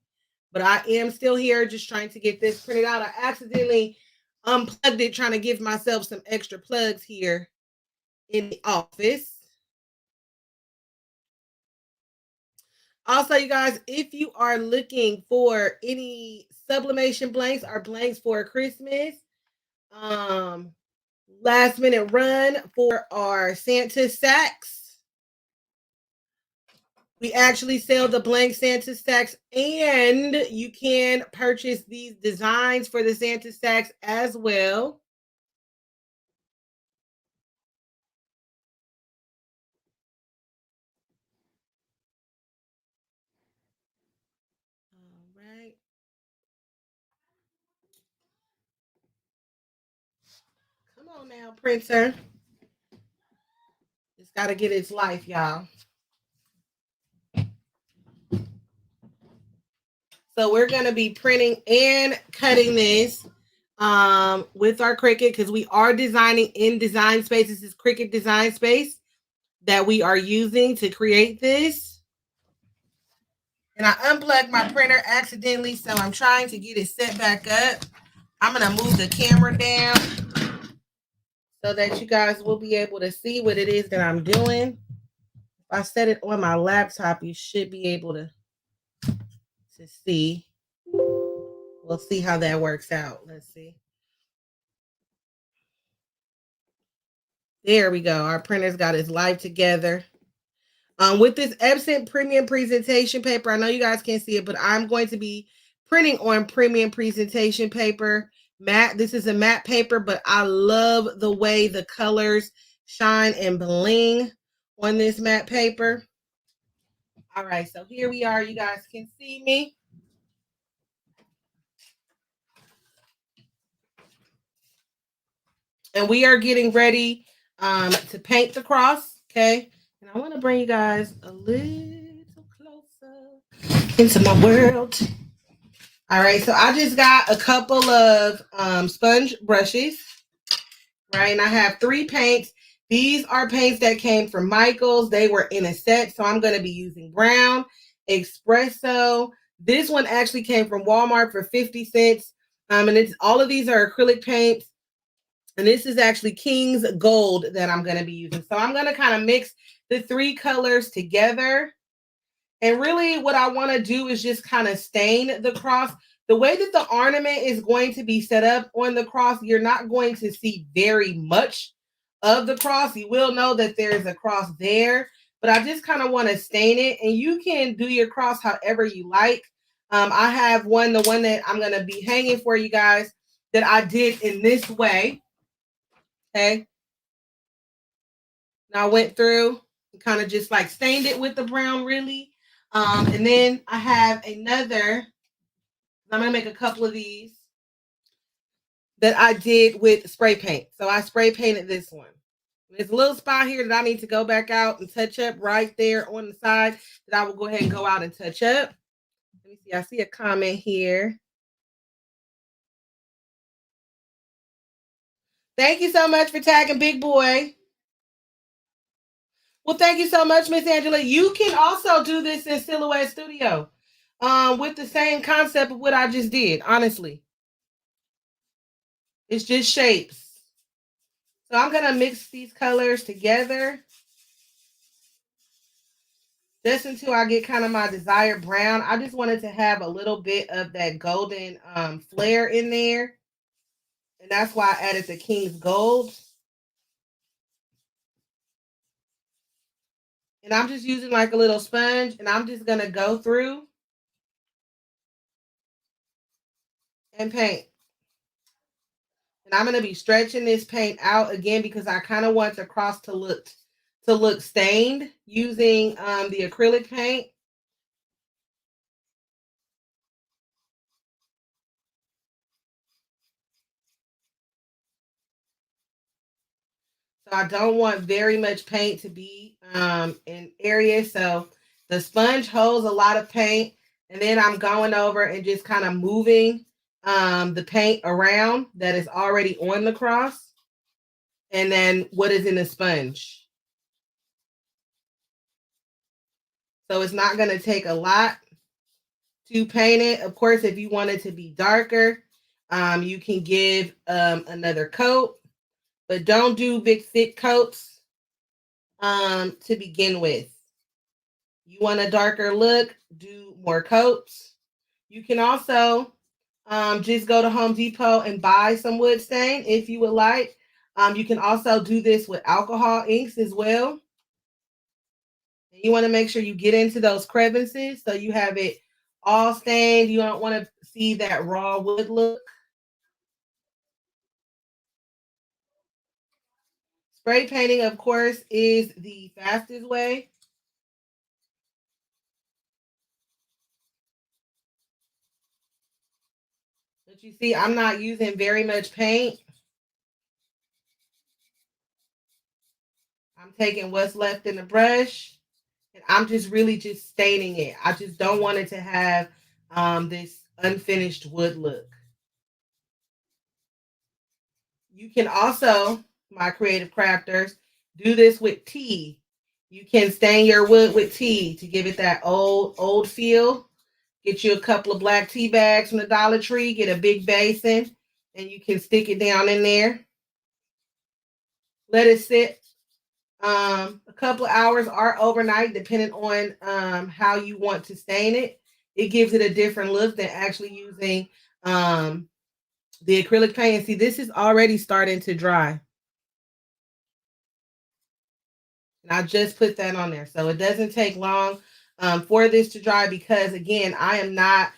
But I am still here just trying to get this printed out. I accidentally unplugged it, trying to give myself some extra plugs here in the office. Also, you guys, if you are looking for any sublimation blanks or blanks for Christmas, last minute run for our Santa sacks. We actually sell the blank Santa sacks, and you can purchase these designs for the Santa sacks as well. All right. Come on now, printer. It's got to get its life, y'all. So we're going to be printing and cutting this with our Cricut, because we are designing in Design Space. This is Cricut Design Space that we are using to create this. And I unplugged my printer accidentally, so I'm trying to get it set back up. I'm going to move the camera down so that you guys will be able to see what it is that I'm doing. If I set it on my laptop, you should be able to see. We'll see how that works out. Let's see. There we go. Our printer's got its life together. With this Epson premium presentation paper, I know you guys can't see it, but I'm going to be printing on premium presentation paper. Matte. This is a matte paper, but I love the way the colors shine and bling on this matte paper. All right, so here we are. You guys can see me. And we are getting ready to paint the cross, okay? And I want to bring you guys a little closer into my world. All right, so I just got a couple of sponge brushes, right? And I have 3 paints. These are paints that came from Michael's. They were in a set, so I'm going to be using brown, espresso. This one actually came from Walmart for 50 cents. And it's all of these are acrylic paints. And this is actually King's Gold that I'm going to be using. So I'm going to kind of mix the 3 colors together. And really what I want to do is just kind of stain the cross. The way that the ornament is going to be set up on the cross, you're not going to see very much of the cross. You will know that there's a cross there, but I just kind of want to stain it. And you can do your cross however you like. I have the one that I'm going to be hanging for you guys that I did in this way. Okay. Now I went through and kind of just like stained it with the brown really. And then I have another, I'm going to make a couple of these that I did with spray paint. So I spray painted this one. There's a little spot here that I need to go back out and touch up right there on the side that I will go ahead and go out and touch up. Let me see. I see a comment here. Thank you so much for tagging Big Boy. Well, thank you so much, Miss Angela. You can also do this in Silhouette Studio with the same concept of what I just did, honestly. It's just shapes. So I'm going to mix these colors together just until I get kind of my desired brown. I just wanted to have a little bit of that golden flare in there. And that's why I added the King's Gold. And I'm just using like a little sponge, and I'm just going to go through and paint. And I'm going to be stretching this paint out again because I kind of want the cross to look stained using the acrylic paint. So I don't want very much paint to be in areas. So the sponge holds a lot of paint. And then I'm going over and just kind of moving the paint around that is already on the cross. And then what is in the sponge. So it's not going to take a lot to paint it. Of course, if you want it to be darker, you can give another coat. But don't do big, thick coats to begin with. You want a darker look, do more coats. You can also just go to Home Depot and buy some wood stain if you would like. You can also do this with alcohol inks as well. And you want to make sure you get into those crevices so you have it all stained. You don't want to see that raw wood look. Spray painting, of course, is the fastest way. But you see, I'm not using very much paint. I'm taking what's left in the brush, and I'm just really just staining it. I just don't want it to have this unfinished wood look. You can also, my creative crafters, do this with tea. You can stain your wood with tea to give it that old feel. Get you a couple of black tea bags from the Dollar Tree, get a big basin, and you can stick it down in there. Let it sit a couple of hours or overnight, depending on how you want to stain it. It gives it a different look than actually using the acrylic paint. And see, this is already starting to dry. And I just put that on there. So it doesn't take long for this to dry because, again, I am not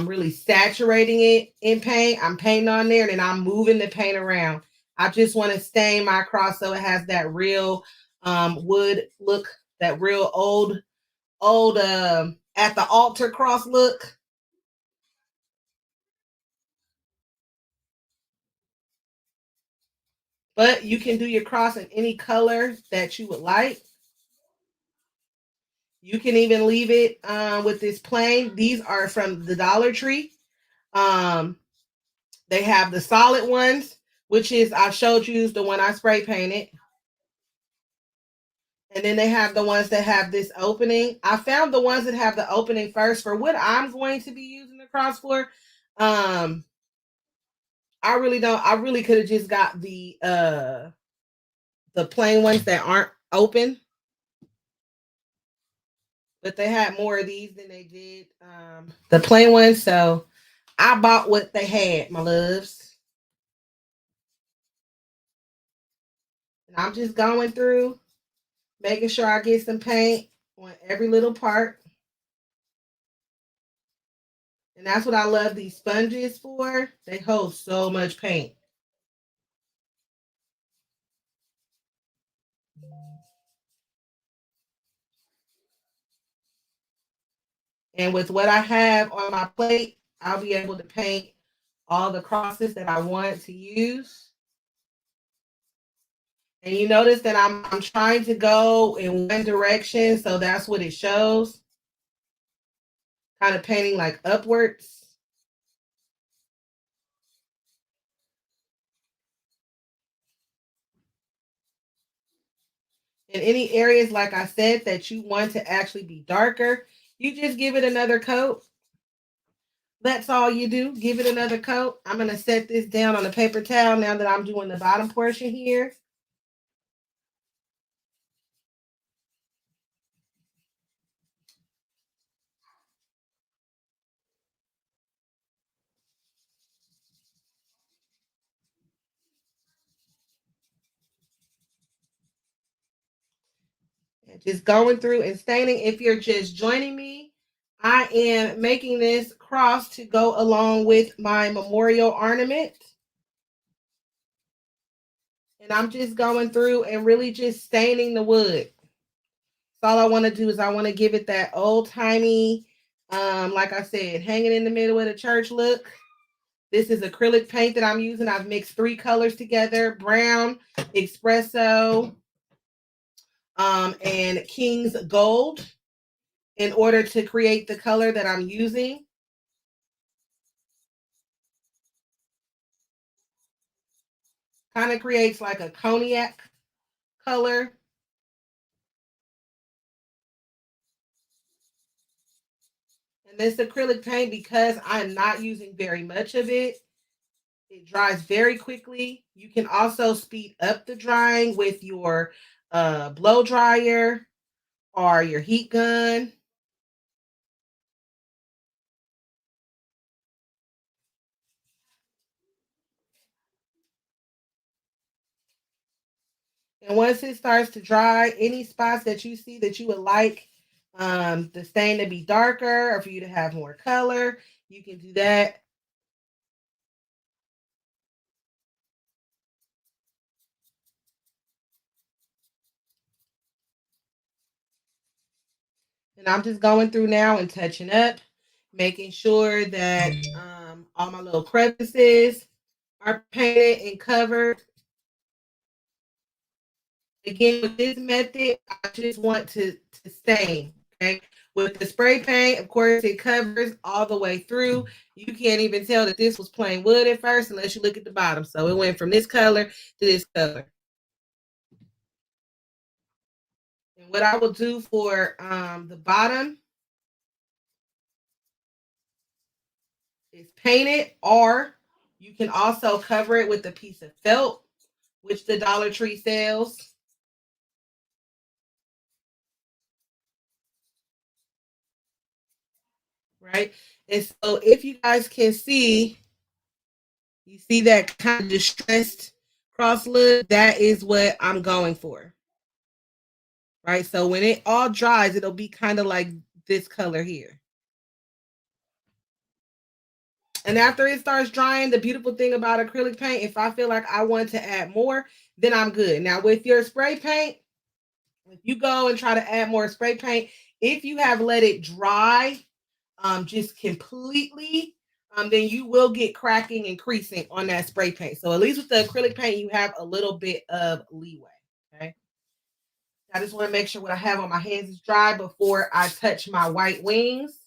really saturating it in paint. I'm painting on there and then I'm moving the paint around. I just want to stain my cross so it has that real wood look, that real old at the altar cross look. But you can do your cross in any color that you would like. You can even leave it with this plain. These are from the Dollar Tree. Um, they have the solid ones, which is I showed you the one I spray painted. And then they have the ones that have this opening. I found the ones that have the opening first for what I'm going to be using the cross for. I really don't. I really could have just got the plain ones that aren't open, but they had more of these than they did the plain ones. So I bought what they had, my loves. And I'm just going through, making sure I get some paint on every little part. And that's what I love these sponges for. They hold so much paint. And with what I have on my plate, I'll be able to paint all the crosses that I want to use. And you notice that I'm trying to go in one direction, so that's what it shows. Kind of painting like upwards. In any areas, like I said, that you want to actually be darker, you just give it another coat. That's all you do. Give it another coat. I'm going to set this down on a paper towel now that I'm doing the bottom portion here. Just going through and staining. If you're just joining me, I am making this cross to go along with my memorial ornament. And I'm just going through and really just staining the wood. So all I want to do is I want to give it that old timey, like I said, hanging in the middle of the church look. This is acrylic paint that I'm using. I've mixed 3 colors together: brown, espresso, and King's Gold, in order to create the color that I'm using. Kind of creates like a cognac color. And this acrylic paint, because I'm not using very much of it, it dries very quickly. You can also speed up the drying with your blow dryer or your heat gun. And once it starts to dry, any spots that you see that you would like the stain to be darker or for you to have more color, you can do that. And I'm just going through now and touching up, making sure that all my little crevices are painted and covered. Again, with this method, I just want to stain, okay? With the spray paint, of course, it covers all the way through. You can't even tell that this was plain wood at first unless you look at the bottom. So it went from this color to this color. And what I will do for the bottom is paint it, or you can also cover it with a piece of felt, which the Dollar Tree sells. Right? And so if you guys can see, you see that kind of distressed cross look, that is what I'm going for. Right? So when it all dries, it'll be kind of like this color here. And after it starts drying, the beautiful thing about acrylic paint, if I feel like I want to add more, then I'm good. Now with your spray paint, if you go and try to add more spray paint, if you have let it dry just completely, then you will get cracking and creasing on that spray paint. So at least with the acrylic paint, you have a little bit of leeway. Okay. I just want to make sure what I have on my hands is dry before I touch my white wings.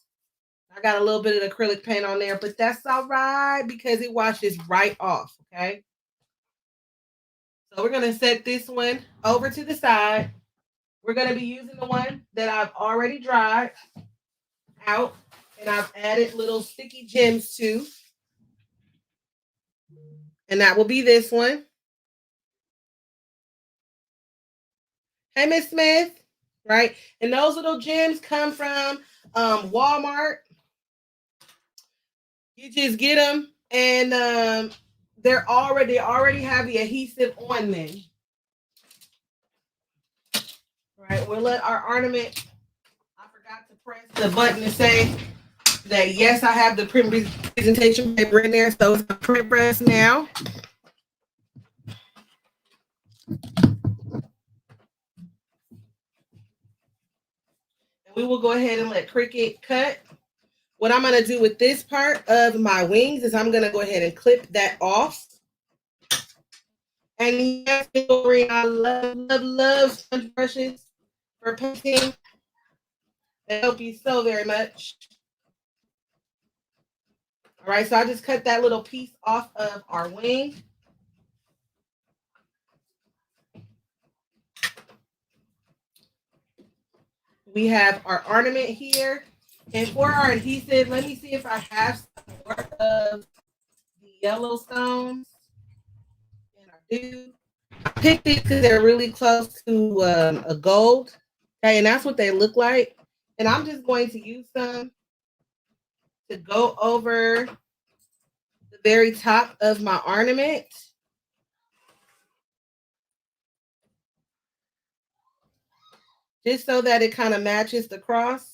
I got a little bit of acrylic paint on there, but that's all right because it washes right off. Okay. So we're going to set this one over to the side. We're going to be using the one that I've already dried out, and I've added little sticky gems to. And that will be this one. Hey, Miss Smith. Right? And those little gems come from Walmart. You just get them, and they already have the adhesive on them. Right? We'll let our ornament. I forgot to press the button to say that yes, I have the print presentation paper in there, so it's a print press now. And we will go ahead and let Cricut cut. What I'm going to do with this part of my wings is I'm going to go ahead and clip that off. And yes, I love sponge brushes for painting. They help you so very much. All right, so I just cut that little piece off of our wing. We have our ornament here. And for our adhesive, let me see if I have some more of the yellow stones. And I do. I picked these because they're really close to a gold. Okay, and that's what they look like. And I'm just going to use some to go over the very top of my ornament. Just so that it kind of matches the cross.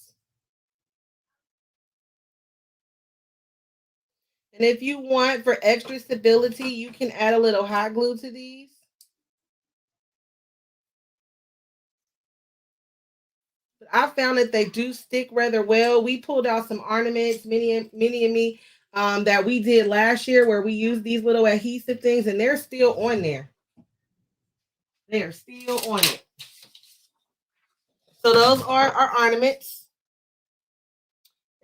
And if you want for extra stability, you can add a little hot glue to these. But I found that they do stick rather well. We pulled out some ornaments, many and me, that we did last year where we used these little adhesive things, and they're still on there. They're still on it. So those are our ornaments.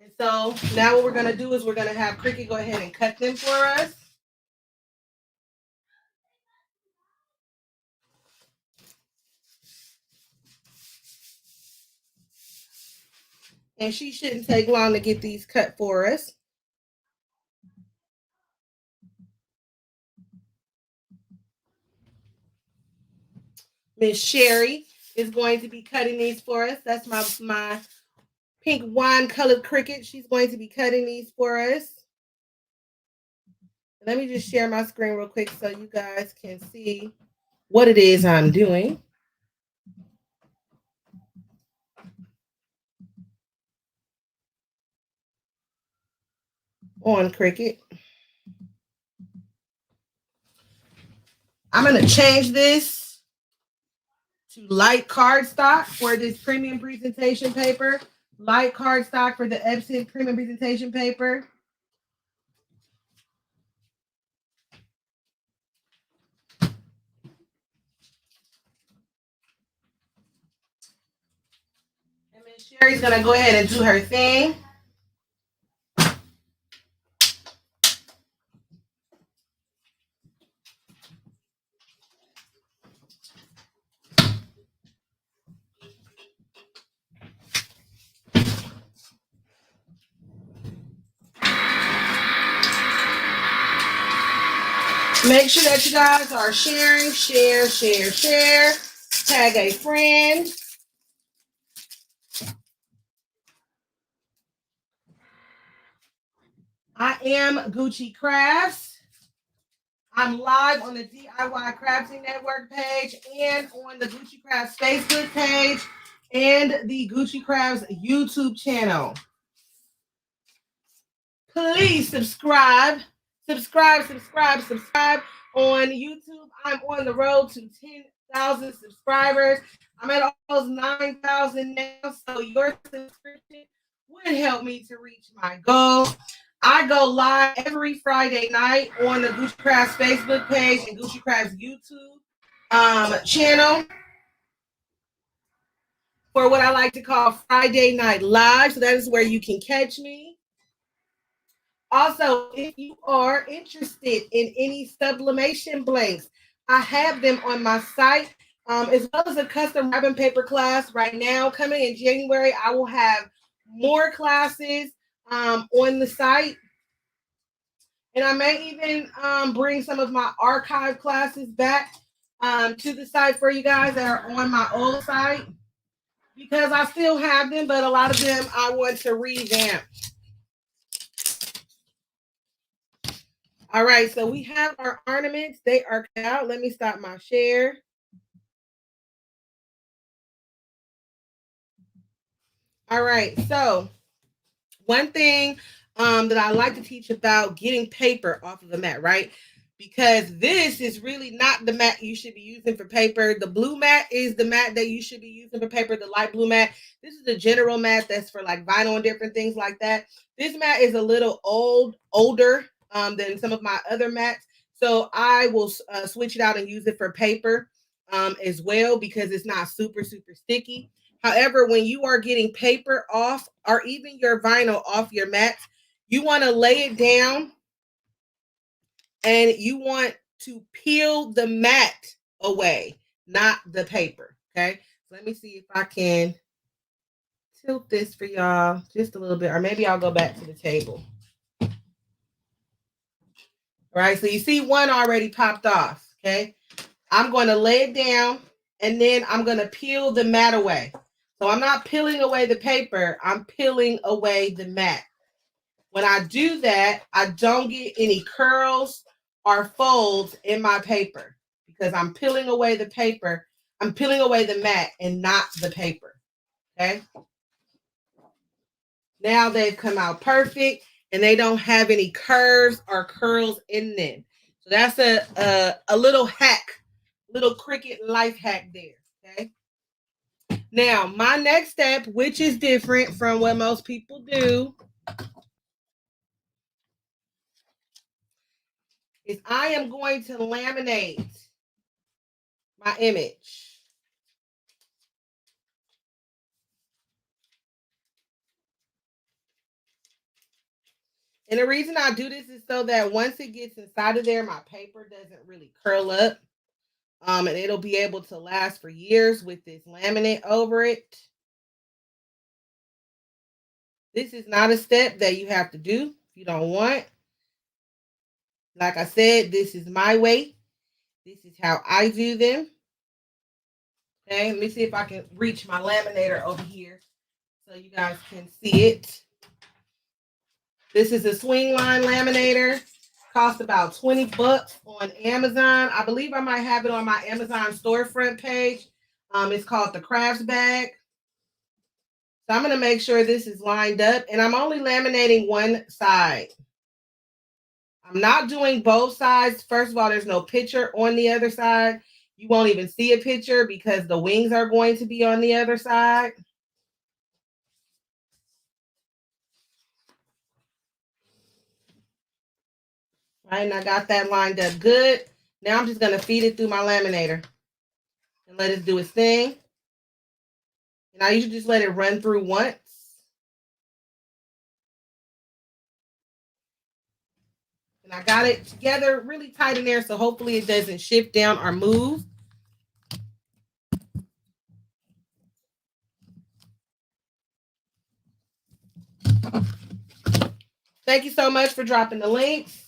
And so now what we're going to do is we're going to have Cricket go ahead and cut them for us. And she shouldn't take long to get these cut for us. Miss Sherry is going to be cutting these for us. That's my pink wine colored Cricket. She's going to be cutting these for us. Let me just share my screen real quick so you guys can see what it is I'm doing. On Cricut. I'm going to change this to light cardstock for this premium presentation paper. Light cardstock for the Epson premium presentation paper. And Sherry's gonna go ahead and do her thing. Make sure that you guys are sharing, share. Tag a friend. I am Gucci Crafts. I'm live on the DIY Crafting Network page and on the Gucci Crafts Facebook page and the Gucci Crafts YouTube channel. Please subscribe on YouTube. I'm on the road to 10,000 subscribers. I'm at almost 9,000 now, so your subscription would help me to reach my goal. I go live every Friday night on the Gucci Crafts Facebook page and Gucci Crafts YouTube channel for what I like to call Friday Night Live. So that is where you can catch me. Also, if you are interested in any sublimation blanks, I have them on my site, as well as a custom wrapping paper class right now. Coming in January, I will have more classes on the site. And I may even bring some of my archive classes back to the site for you guys that are on my old site, because I still have them, but a lot of them I want to revamp. All right, so we have our ornaments. They are out. Let me stop my share. All right, so one thing that I like to teach about getting paper off of the mat, right? Because this is really not the mat you should be using for paper. The blue mat is the mat that you should be using for paper, the light blue mat. This is the general mat that's for like vinyl and different things like that. This mat is a little older than some of my other mats. So I will switch it out and use it for paper as well, because it's not super sticky. However, when you are getting paper off or even your vinyl off your mats, you want to lay it down and you want to peel the mat away, not the paper. Okay. So let me see if I can tilt this for y'all just a little bit, or maybe I'll go back to the table. All right. So you see one already popped off. Okay. I'm going to lay it down and then I'm going to peel the mat away. So I'm not peeling away the paper, I'm peeling away the mat. When I do that, I don't get any curls or folds in my paper because I'm peeling away the paper. I'm peeling away the mat and not the paper. Okay. Now they've come out perfect and they don't have any curves or curls in them. So that's a little hack, little Cricut life hack there. Okay. Now, my next step, which is different from what most people do, is I am going to laminate my image. And the reason I do this is so that once it gets inside of there, my paper doesn't really curl up. And it'll be able to last for years with this laminate over it. This is not a step that you have to do if you don't want. Like I said, this is my way. This is how I do them. Okay, let me see if I can reach my laminator over here so you guys can see it. This is a swing line laminator. Cost about 20 bucks on Amazon. I believe I might have it on my Amazon storefront page. It's called the Crafts Bag. So I'm going to make sure this is lined up, and I'm only laminating one side. I'm not doing both sides. First of all, there's no picture on the other side. You won't even see a picture because the wings are going to be on the other side. All right, and I got that lined up good. Now I'm just going to feed it through my laminator and let it do its thing. And I usually just let it run through once. And I got it together really tight in there, so hopefully it doesn't shift down or move. Thank you so much for dropping the links.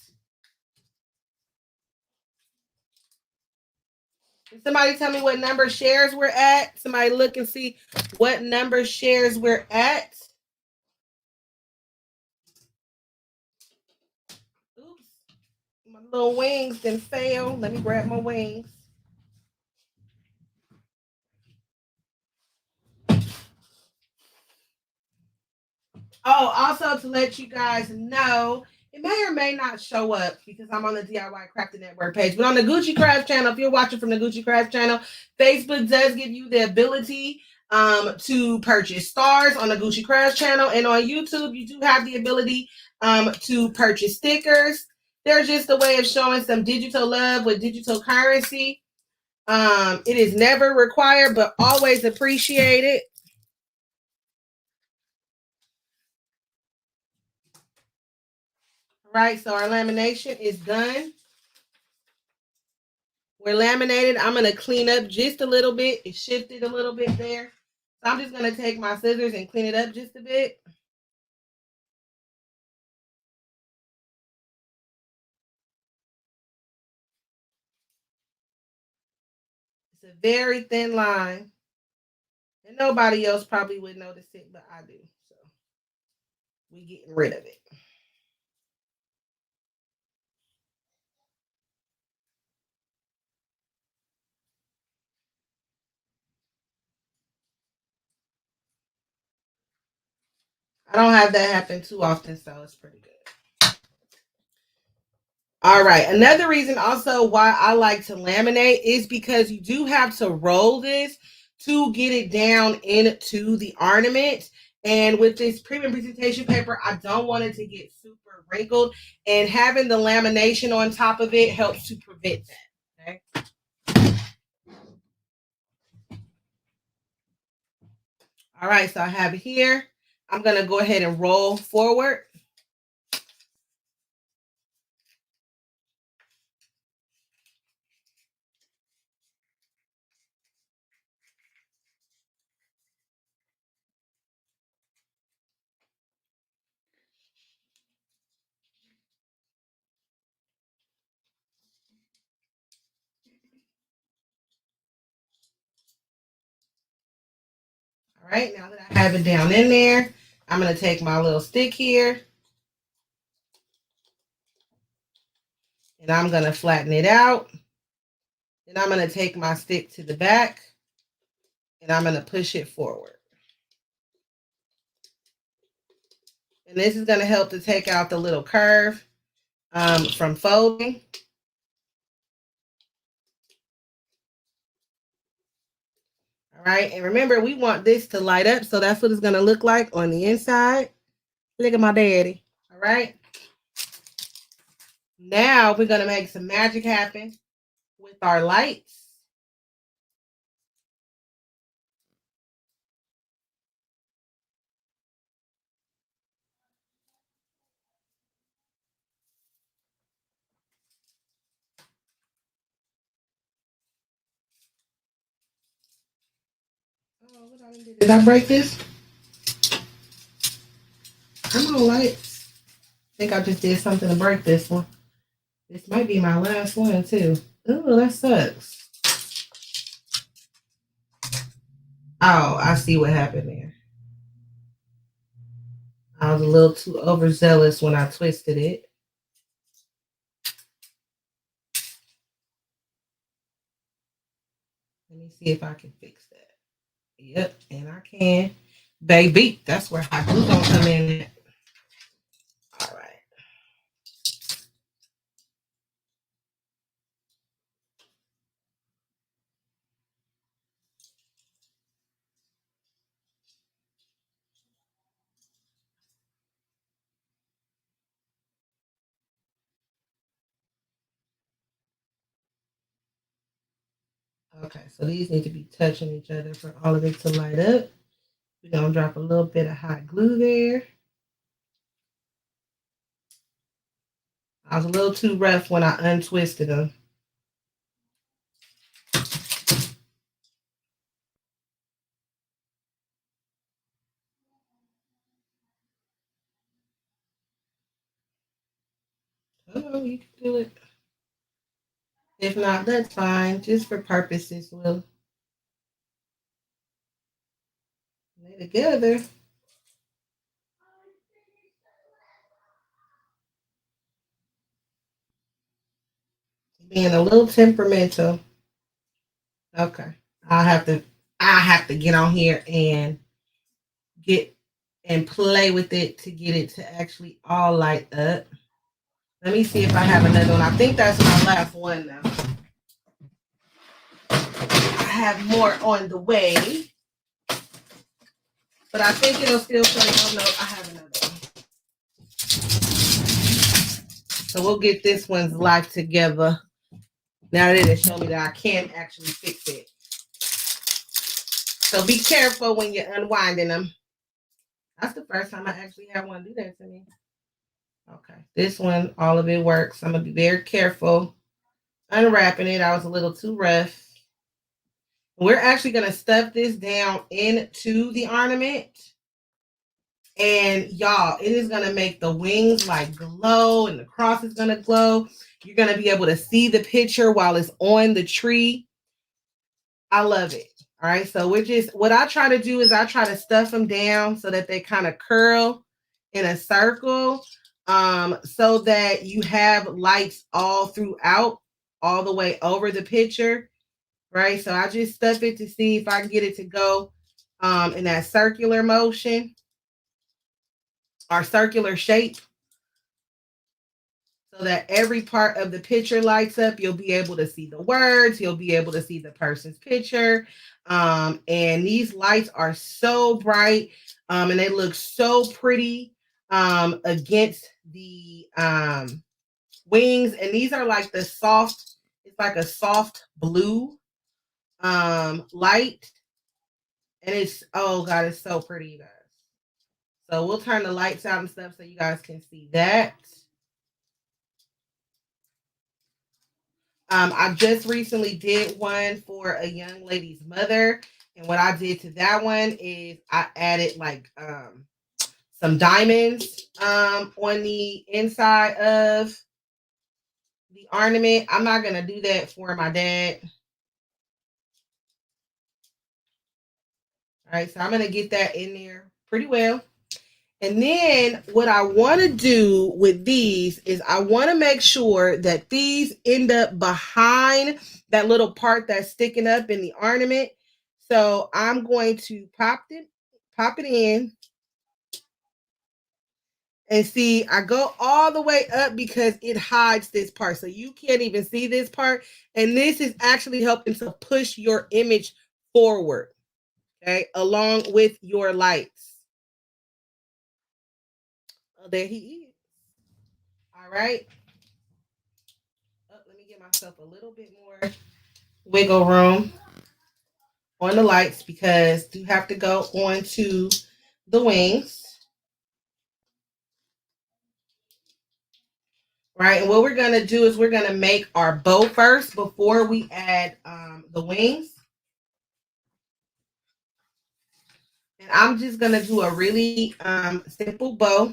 Somebody tell me what number shares we're at. Somebody look and see what number shares we're at. Oops. My little wings didn't fail. Let me grab my wings. Oh, also to let you guys know, it may or may not show up because I'm on the DIY Crafting Network page. But on the Gucci Craft channel, if you're watching from the Gucci Craft channel, Facebook does give you the ability to purchase stars on the Gucci Craft channel. And on YouTube, you do have the ability to purchase stickers. They're just a way of showing some digital love with digital currency. It is never required, but always appreciated. All right, so our lamination is done. We're laminated. I'm going to clean up just a little bit. It shifted a little bit there. So I'm just going to take my scissors and clean it up just a bit. It's a very thin line. And nobody else probably would notice it, but I do. So we getting rid of it. I don't have that happen too often, so it's pretty good. All right. Another reason also why I like to laminate is because you do have to roll this to get it down into the ornament. And with this premium presentation paper, I don't want it to get super wrinkled. And having the lamination on top of it helps to prevent that. Okay. All right. So I have it here. I'm going to go ahead and roll forward. All right, now that I have it down in there, I'm going to take my little stick here and I'm going to flatten it out. Then I'm going to take my stick to the back and I'm going to push it forward. And this is going to help to take out the little curve from folding. All right, and remember, we want this to light up, so that's what it's going to look like on the inside. Look at my daddy. All right. Now we're going to make some magic happen with our lights. Oh, did I break this? Come on, lights. I think I just did something to break this one. This might be my last one, too. Oh, that sucks. Oh, I see what happened there. I was a little too overzealous when I twisted it. Let me see if I can fix that. Yep, and I can. Baby, that's where hot glue gonna come in at. All right. Okay, so these need to be touching each other for all of it to light up. We're going to drop a little bit of hot glue there. I was a little too rough when I untwisted them. Oh, you can do it. If not, that's fine. Just for purposes, we'll lay together. Being a little temperamental. Okay. I have to get on here and get and play with it to get it to actually all light up. Let me see if I have another one. I think that's my last one now. I have more on the way, but I think it'll still show you. Oh no, I have another one. So we'll get this one's life together. Now that it showed me that I can actually fix it. So be careful when you're unwinding them. That's the first time I actually had one do that to me. Okay, this one, all of it works. I'm gonna be very careful unwrapping it. I was a little too rough. We're actually gonna stuff this down into the ornament. And y'all, it is gonna make the wings like glow and the cross is gonna glow. You're gonna be able to see the picture while it's on the tree. I love it. All right, so what I try to do is I try to stuff them down so that they kind of curl in a circle, so that you have lights all throughout, all the way over the picture, right? So I just stuff it to see if I can get it to go in that circular motion or circular shape, so that every part of the picture lights up. You'll be able to see the words. You'll be able to see the person's picture. And these lights are so bright, and they look so pretty against the wings. And these are like the soft, it's like a soft blue light. And it's, oh God, it's so pretty, you guys. So we'll turn the lights out and stuff so you guys can see that. I just recently did one for a young lady's mother. And what I did to that one is I added like some diamonds on the inside of the ornament. I'm not going to do that for my dad. All right, so I'm going to get that in there pretty well. And then what I want to do with these is I want to make sure that these end up behind that little part that's sticking up in the ornament. So I'm going to pop it in. And see, I go all the way up because it hides this part. So you can't even see this part. And this is actually helping to push your image forward, okay, along with your lights. Oh, there he is. All right. Oh, let me give myself a little bit more wiggle room on the lights because you have to go onto the wings. Right, and what we're going to do is we're going to make our bow first before we add the wings. And I'm just going to do a really simple bow.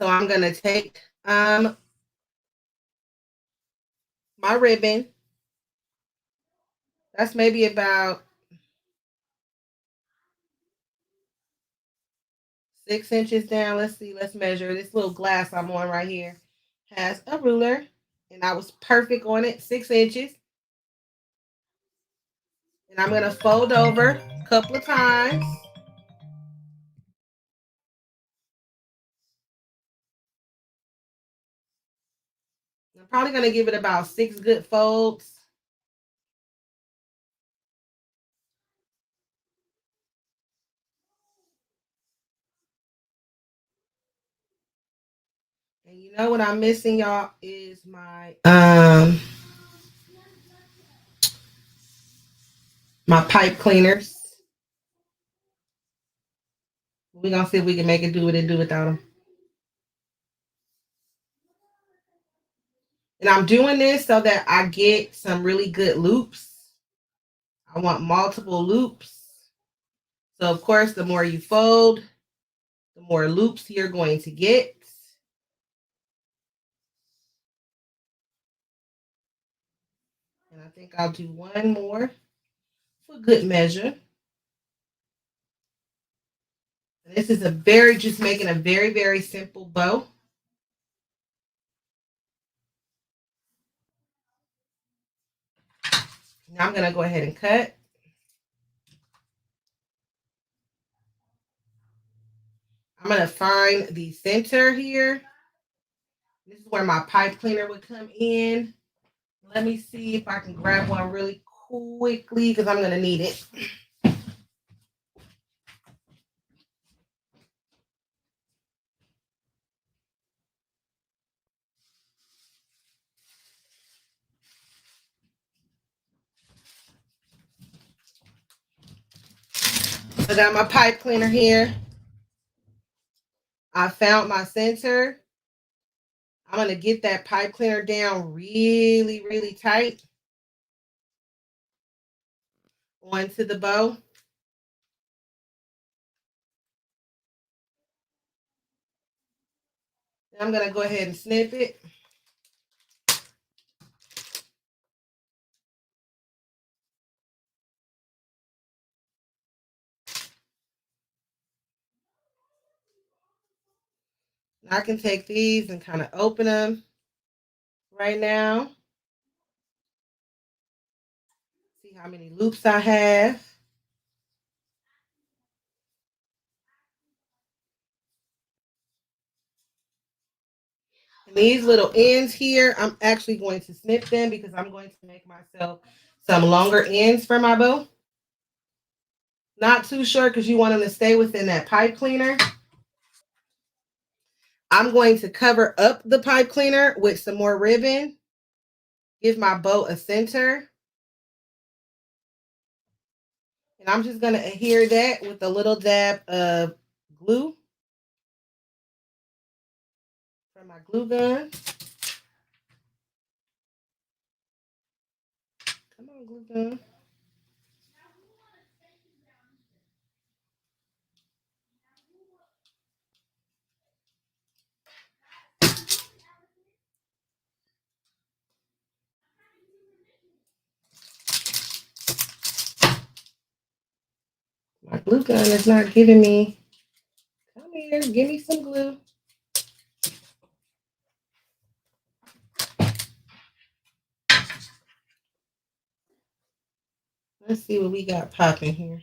So I'm going to take my ribbon. That's maybe about 6 inches down. Let's see. Let's measure. This little glass I'm on right here has a ruler. And I was perfect on it. 6 inches. And I'm going to fold over a couple of times. I'm probably going to give it about 6 good folds. And you know what I'm missing, y'all, is my my pipe cleaners. We're gonna see if we can make it do what it do without them. And I'm doing this so that I get some really good loops. I want multiple loops. So of course, the more you fold, the more loops you're going to get. And I think I'll do one more for good measure. And this is just making a very, very simple bow. Now I'm gonna go ahead and cut. I'm gonna find the center here. This is where my pipe cleaner would come in. Let me see if I can grab one really quickly because I'm gonna need it. I got my pipe cleaner here. I found my center. I'm going to get that pipe cleaner down really, really tight onto the bow. I'm going to go ahead and snip it. I can take these and kind of open them right now. See how many loops I have. And these little ends here, I'm actually going to snip them because I'm going to make myself some longer ends for my bow. Not too short because you want them to stay within that pipe cleaner. I'm going to cover up the pipe cleaner with some more ribbon. Give my bow a center. And I'm just going to adhere that with a little dab of glue from my glue gun. Come on, glue gun. My glue gun is not giving me. Come here, give me some glue. Let's see what we got popping here.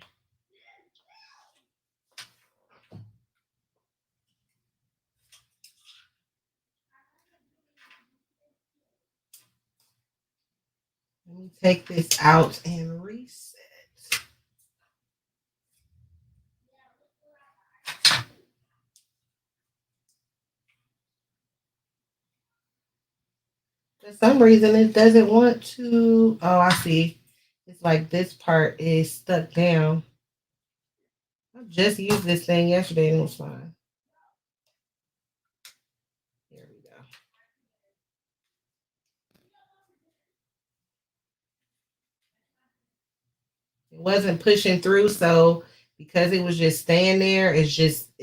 Let me take this out and reset. For some reason, it doesn't want to. Oh, I see. It's like this part is stuck down. I just used this thing yesterday and it was fine. There we go. It wasn't pushing through, so because it was just staying there, it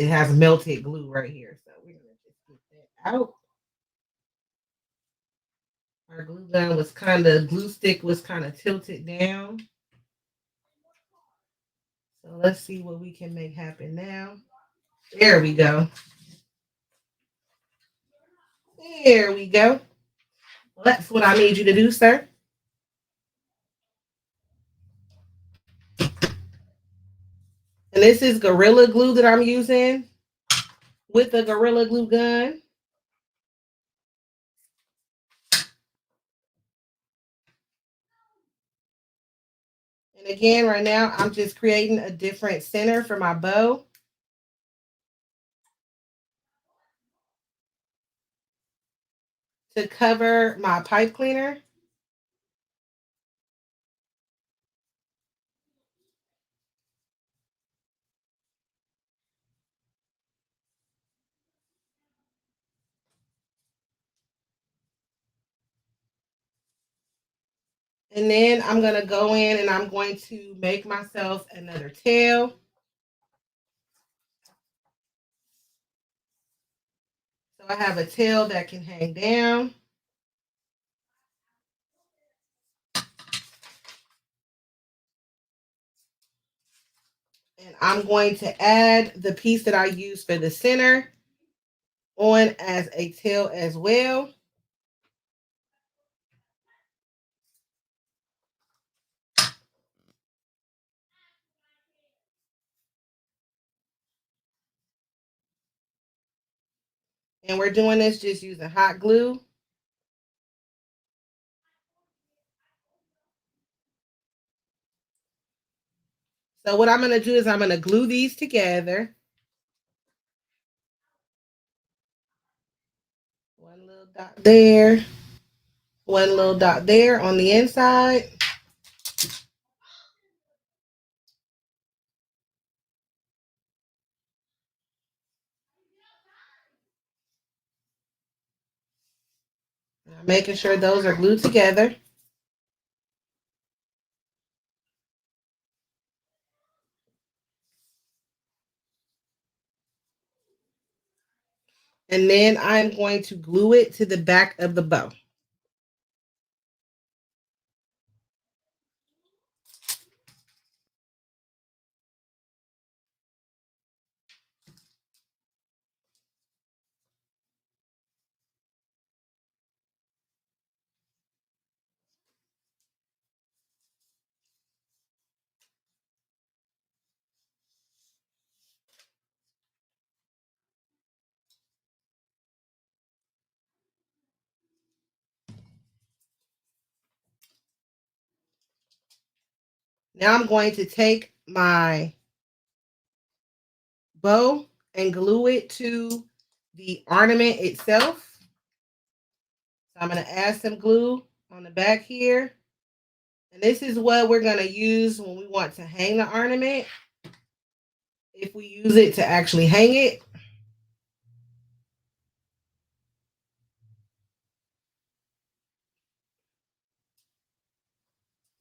has melted glue right here. So we're gonna just get that out. Our glue stick was kind of tilted down. So let's see what we can make happen now. There we go. There we go. Well, that's what I need you to do, sir. And this is Gorilla Glue that I'm using with a Gorilla Glue gun. And again, right now, I'm just creating a different center for my bow. To cover my pipe cleaner. And then I'm going to go in and I'm going to make myself another tail. So I have a tail that can hang down. And I'm going to add the piece that I use for the center on as a tail as well. And we're doing this just using hot glue. So what I'm going to do is I'm going to glue these together. One little dot there. One little dot there on the inside. Making sure those are glued together. And then I'm going to glue it to the back of the bow. Now I'm going to take my bow and glue it to the ornament itself. So I'm going to add some glue on the back here. And this is what we're going to use when we want to hang the ornament. If we use it to actually hang it.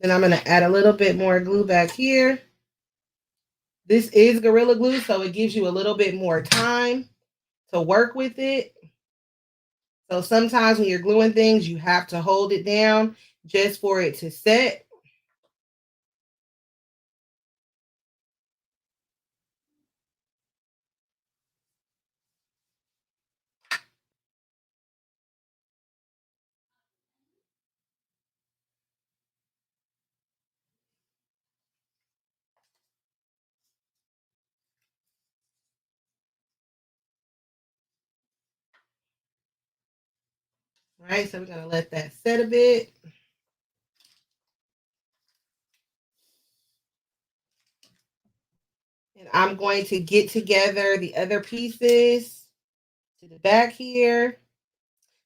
Then I'm going to add a little bit more glue back here. This is Gorilla Glue, so it gives you a little bit more time to work with it. So sometimes when you're gluing things, you have to hold it down just for it to set. Right, so we're going to let that set a bit. And I'm going to get together the other pieces to the back here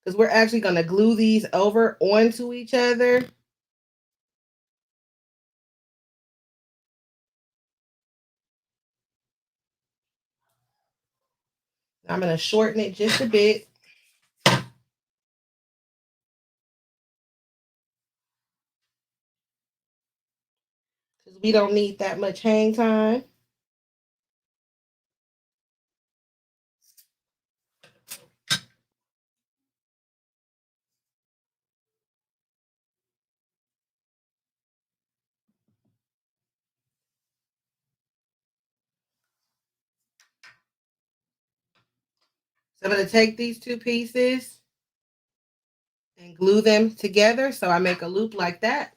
because we're actually going to glue these over onto each other. I'm going to shorten it just a bit. Because we don't need that much hang time. So I'm going to take these two pieces and glue them together. So I make a loop like that.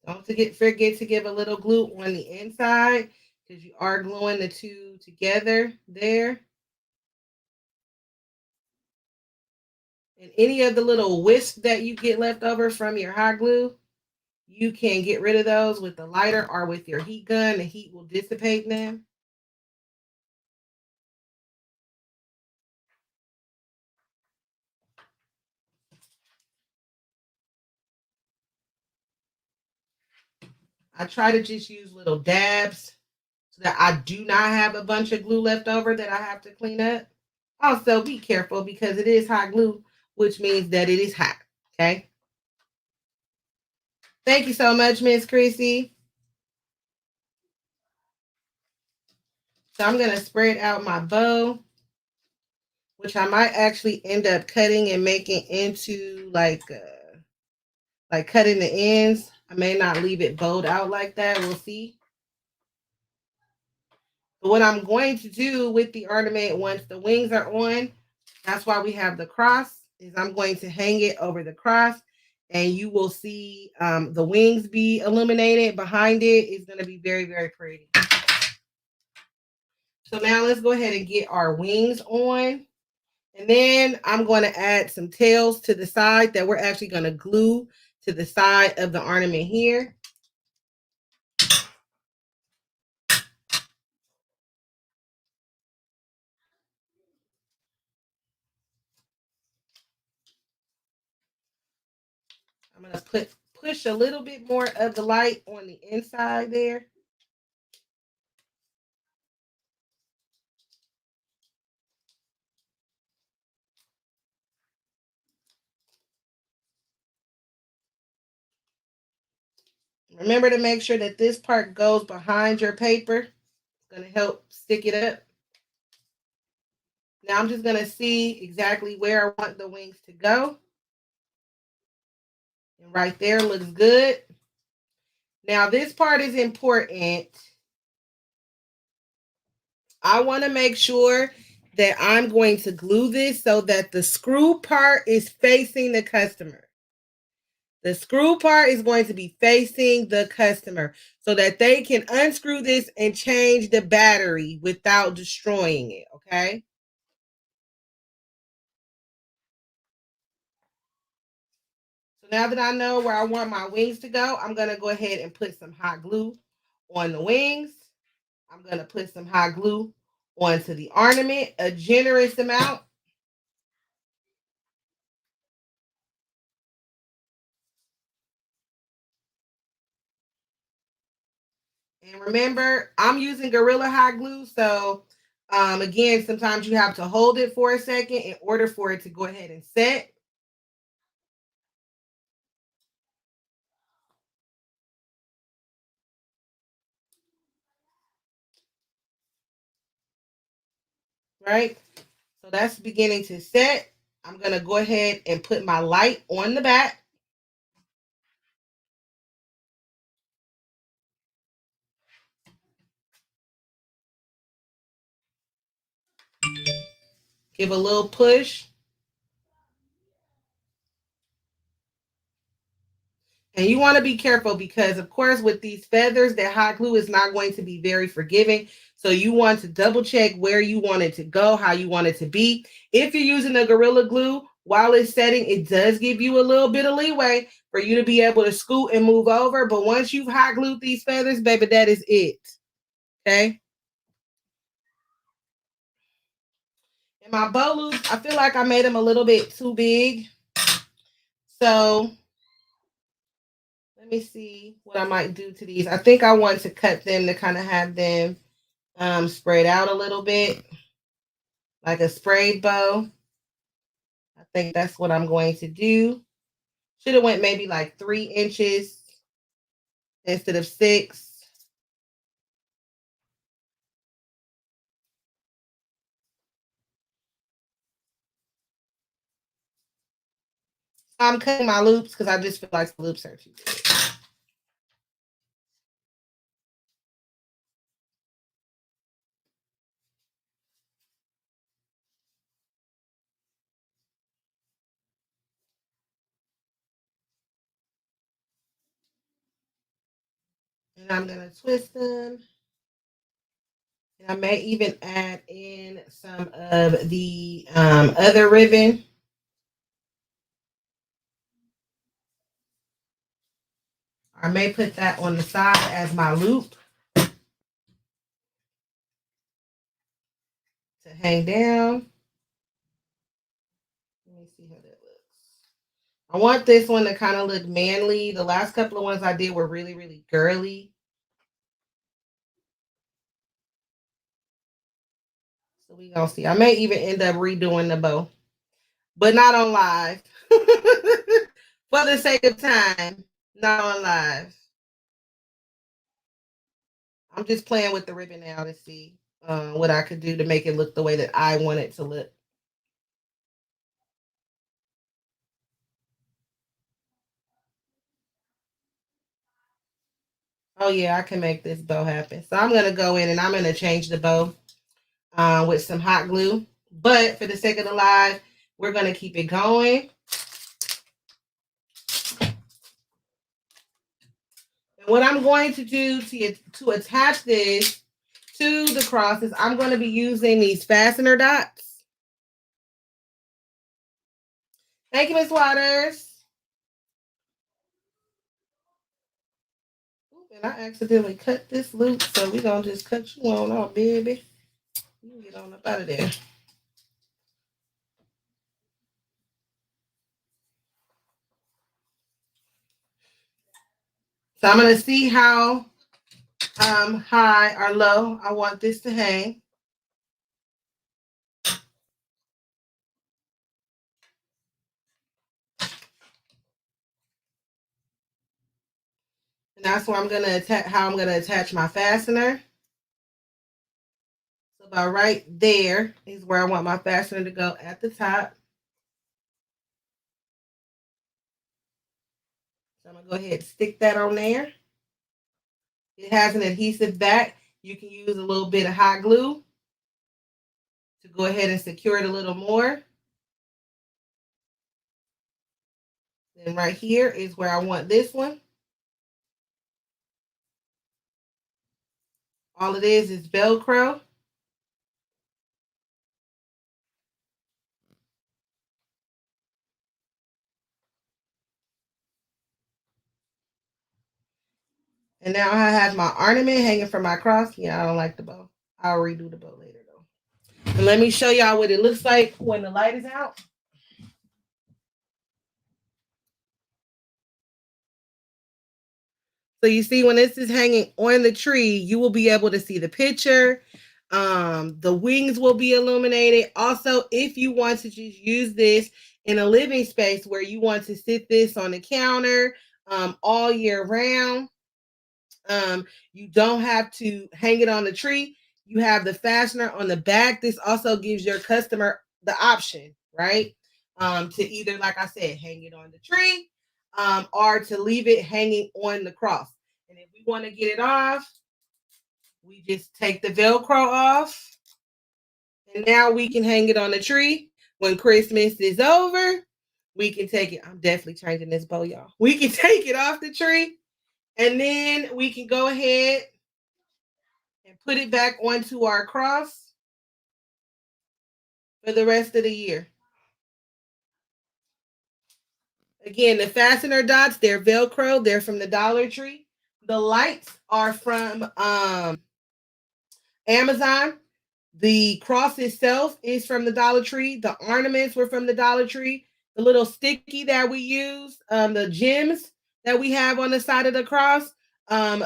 Don't forget to give a little glue on the inside because you are gluing the two together there. And any of the little wisps that you get left over from your hot glue, you can get rid of those with the lighter or with your heat gun. The heat will dissipate them. I try to just use little dabs so that I do not have a bunch of glue left over that I have to clean up. Also, be careful because it is hot glue, which means that it is hot. Okay. Thank you so much, Miss Chrissy. So I'm going to spread out my bow, which I might actually end up cutting and making into like cutting the ends. I may not leave it bowed out like that. We'll see. But what I'm going to do with the ornament once the wings are on, that's why we have the cross, is I'm going to hang it over the cross and you will see the wings be illuminated behind it. It's going to be very, very pretty. So now let's go ahead and get our wings on. And then I'm going to add some tails to the side that we're actually going to glue to the side of the ornament here. I'm going to push a little bit more of the light on the inside there. Remember to make sure that this part goes behind your paper. It's going to help stick it up. Now I'm just going to see exactly where I want the wings to go. And right there looks good. Now this part is important. I want to make sure that I'm going to glue this so that the screw part is facing the customer. The screw part is going to be facing the customer so that they can unscrew this and change the battery without destroying it, okay? So now that I know where I want my wings to go, I'm going to go ahead and put some hot glue on the wings. I'm going to put some hot glue onto the ornament, a generous amount. And remember, I'm using Gorilla Hot Glue. So again, sometimes you have to hold it for a second in order for it to go ahead and set. Right? So that's beginning to set. I'm going to go ahead and put my light on the back. Give a little push. And you want to be careful because, of course, with these feathers, that hot glue is not going to be very forgiving. So you want to double check where you want it to go, how you want it to be. If you're using the Gorilla Glue, while it's setting, it does give you a little bit of leeway for you to be able to scoot and move over. But once you've hot glued these feathers, baby, that is it. Okay. And my bow loops, I feel like I made them a little bit too big. So let me see what I might do to these. I think I want to cut them to kind of have them spread out a little bit, like a sprayed bow. I think that's what I'm going to do. Should have went maybe like 3 inches instead of 6. I'm cutting my loops because I just feel like the loops are too big. And I'm going to twist them. And I may even add in some of the other ribbon. I may put that on the side as my loop to hang down. Let me see how that looks. I want this one to kind of look manly. The last couple of ones I did were really, really girly. We gonna see. I may even end up redoing the bow, but not on live. For the sake of time, not on live. I'm just playing with the ribbon now to see what I could do to make it look the way that I want it to look. Oh yeah, I can make this bow happen. So I'm gonna go in and I'm gonna change the bow with some hot glue. But for the sake of the live, we're gonna keep it going. And what I'm going to do to attach this to the cross is I'm going to be using these fastener dots. Thank you, Miss Waters. And I accidentally cut this loop, so we're going to just cut you on off, baby. You can get on up out of there. So I'm going to see how high or low I want this to hang. And that's where I'm going to attach, how I'm going to attach my fastener. So about right there is where I want my fastener to go at the top. So I'm going to go ahead and stick that on there. It has an adhesive back. You can use a little bit of hot glue to go ahead and secure it a little more. Then right here is where I want this one. All it is Velcro. And now I have my ornament hanging from my cross. Yeah, I don't like the bow. I'll redo the bow later though. And let me show y'all what it looks like when the light is out. So you see when this is hanging on the tree, you will be able to see the picture. The wings will be illuminated. Also, if you want to just use this in a living space where you want to sit this on the counter all year round, you don't have to hang it on the tree. You have the fastener on the back. This also gives your customer the option, right? To either, like I said, hang it on the tree or to leave it hanging on the cross. And if we want to get it off, we just take the Velcro off. And now we can hang it on the tree. When Christmas is over, we can take it. I'm definitely changing this bow, y'all. We can take it off the tree. And then we can go ahead and put it back onto our cross for the rest of the year. Again, the fastener dots, they're Velcro. They're from the Dollar Tree. The lights are from Amazon. The cross itself is from the Dollar Tree. The ornaments were from the Dollar Tree. The little sticky that we use, the gems that we have on the side of the cross,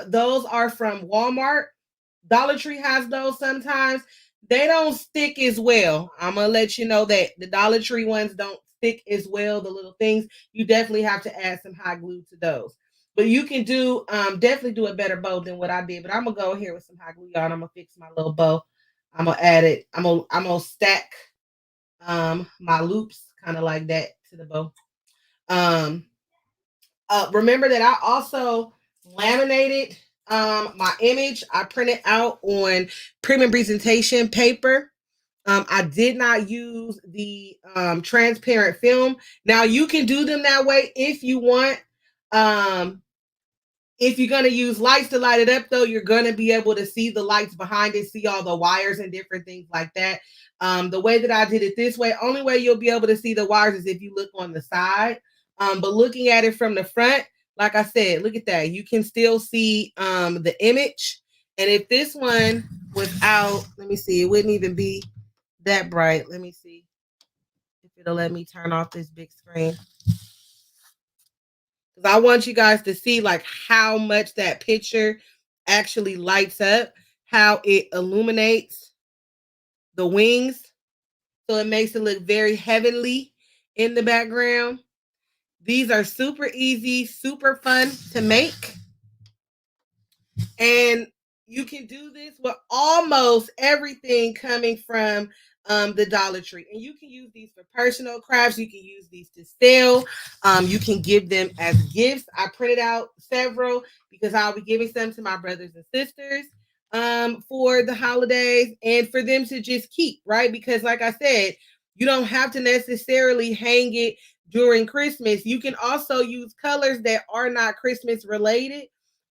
those are from Walmart. Dollar Tree has those sometimes. They don't stick as well. I'm going to let you know that the Dollar Tree ones don't stick as well. The little things, you definitely have to add some hot glue to those. But you can do, definitely do a better bow than what I did. But I'm going to go here with some hot glue, y'all, and I'm going to fix my little bow. I'm going to add it. I'm going to stack my loops kind of like that to the bow. Remember that I also laminated my image. I printed out on premium presentation paper. I did not use the transparent film. Now you can do them that way if you want. If you're going to use lights to light it up, though, you're going to be able to see the lights behind it, see all the wires and different things like that. The way that I did it this way, only way you'll be able to see the wires is if you look on the side. But looking at it from the front, like I said, look at that. You can still see the image. And if this one was out, let me see, it wouldn't even be that bright. Let me see if it'll let me turn off this big screen. Because I want you guys to see like how much that picture actually lights up, how it illuminates the wings. So it makes it look very heavenly in the background. These are super easy, super fun to make. And you can do this with almost everything coming from the Dollar Tree. And you can use these for personal crafts. You can use these to sell. You can give them as gifts. I printed out several because I'll be giving some to my brothers and sisters for the holidays and for them to just keep, right? Because like I said, you don't have to necessarily hang it during Christmas. You can also use colors that are not Christmas related.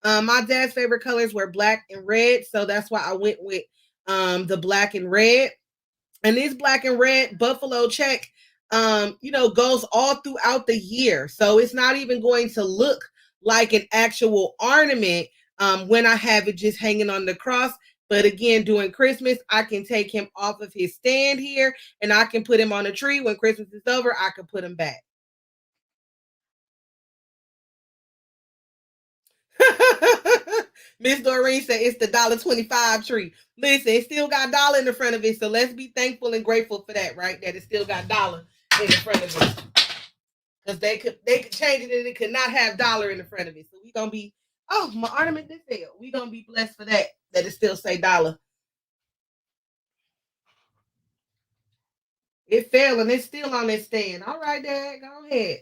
My dad's favorite colors were black and red, so that's why I went with the black and red. And this black and red buffalo check, goes all throughout the year, so it's not even going to look like an actual ornament when I have it just hanging on the cross. But again, during Christmas, I can take him off of his stand here, and I can put him on a tree. When Christmas is over, I can put him back. Miss Doreen said it's the $1.25 tree. Listen, it still got dollar in the front of it, so let's be thankful and grateful for that, right? That it still got dollar in the front of it. Because they could change it and it could not have dollar in the front of it. So we gonna be, oh, my ornament did fail. We gonna be blessed for that. That it still say dollar. It fell and it's still on that stand. All right, Dad, go ahead.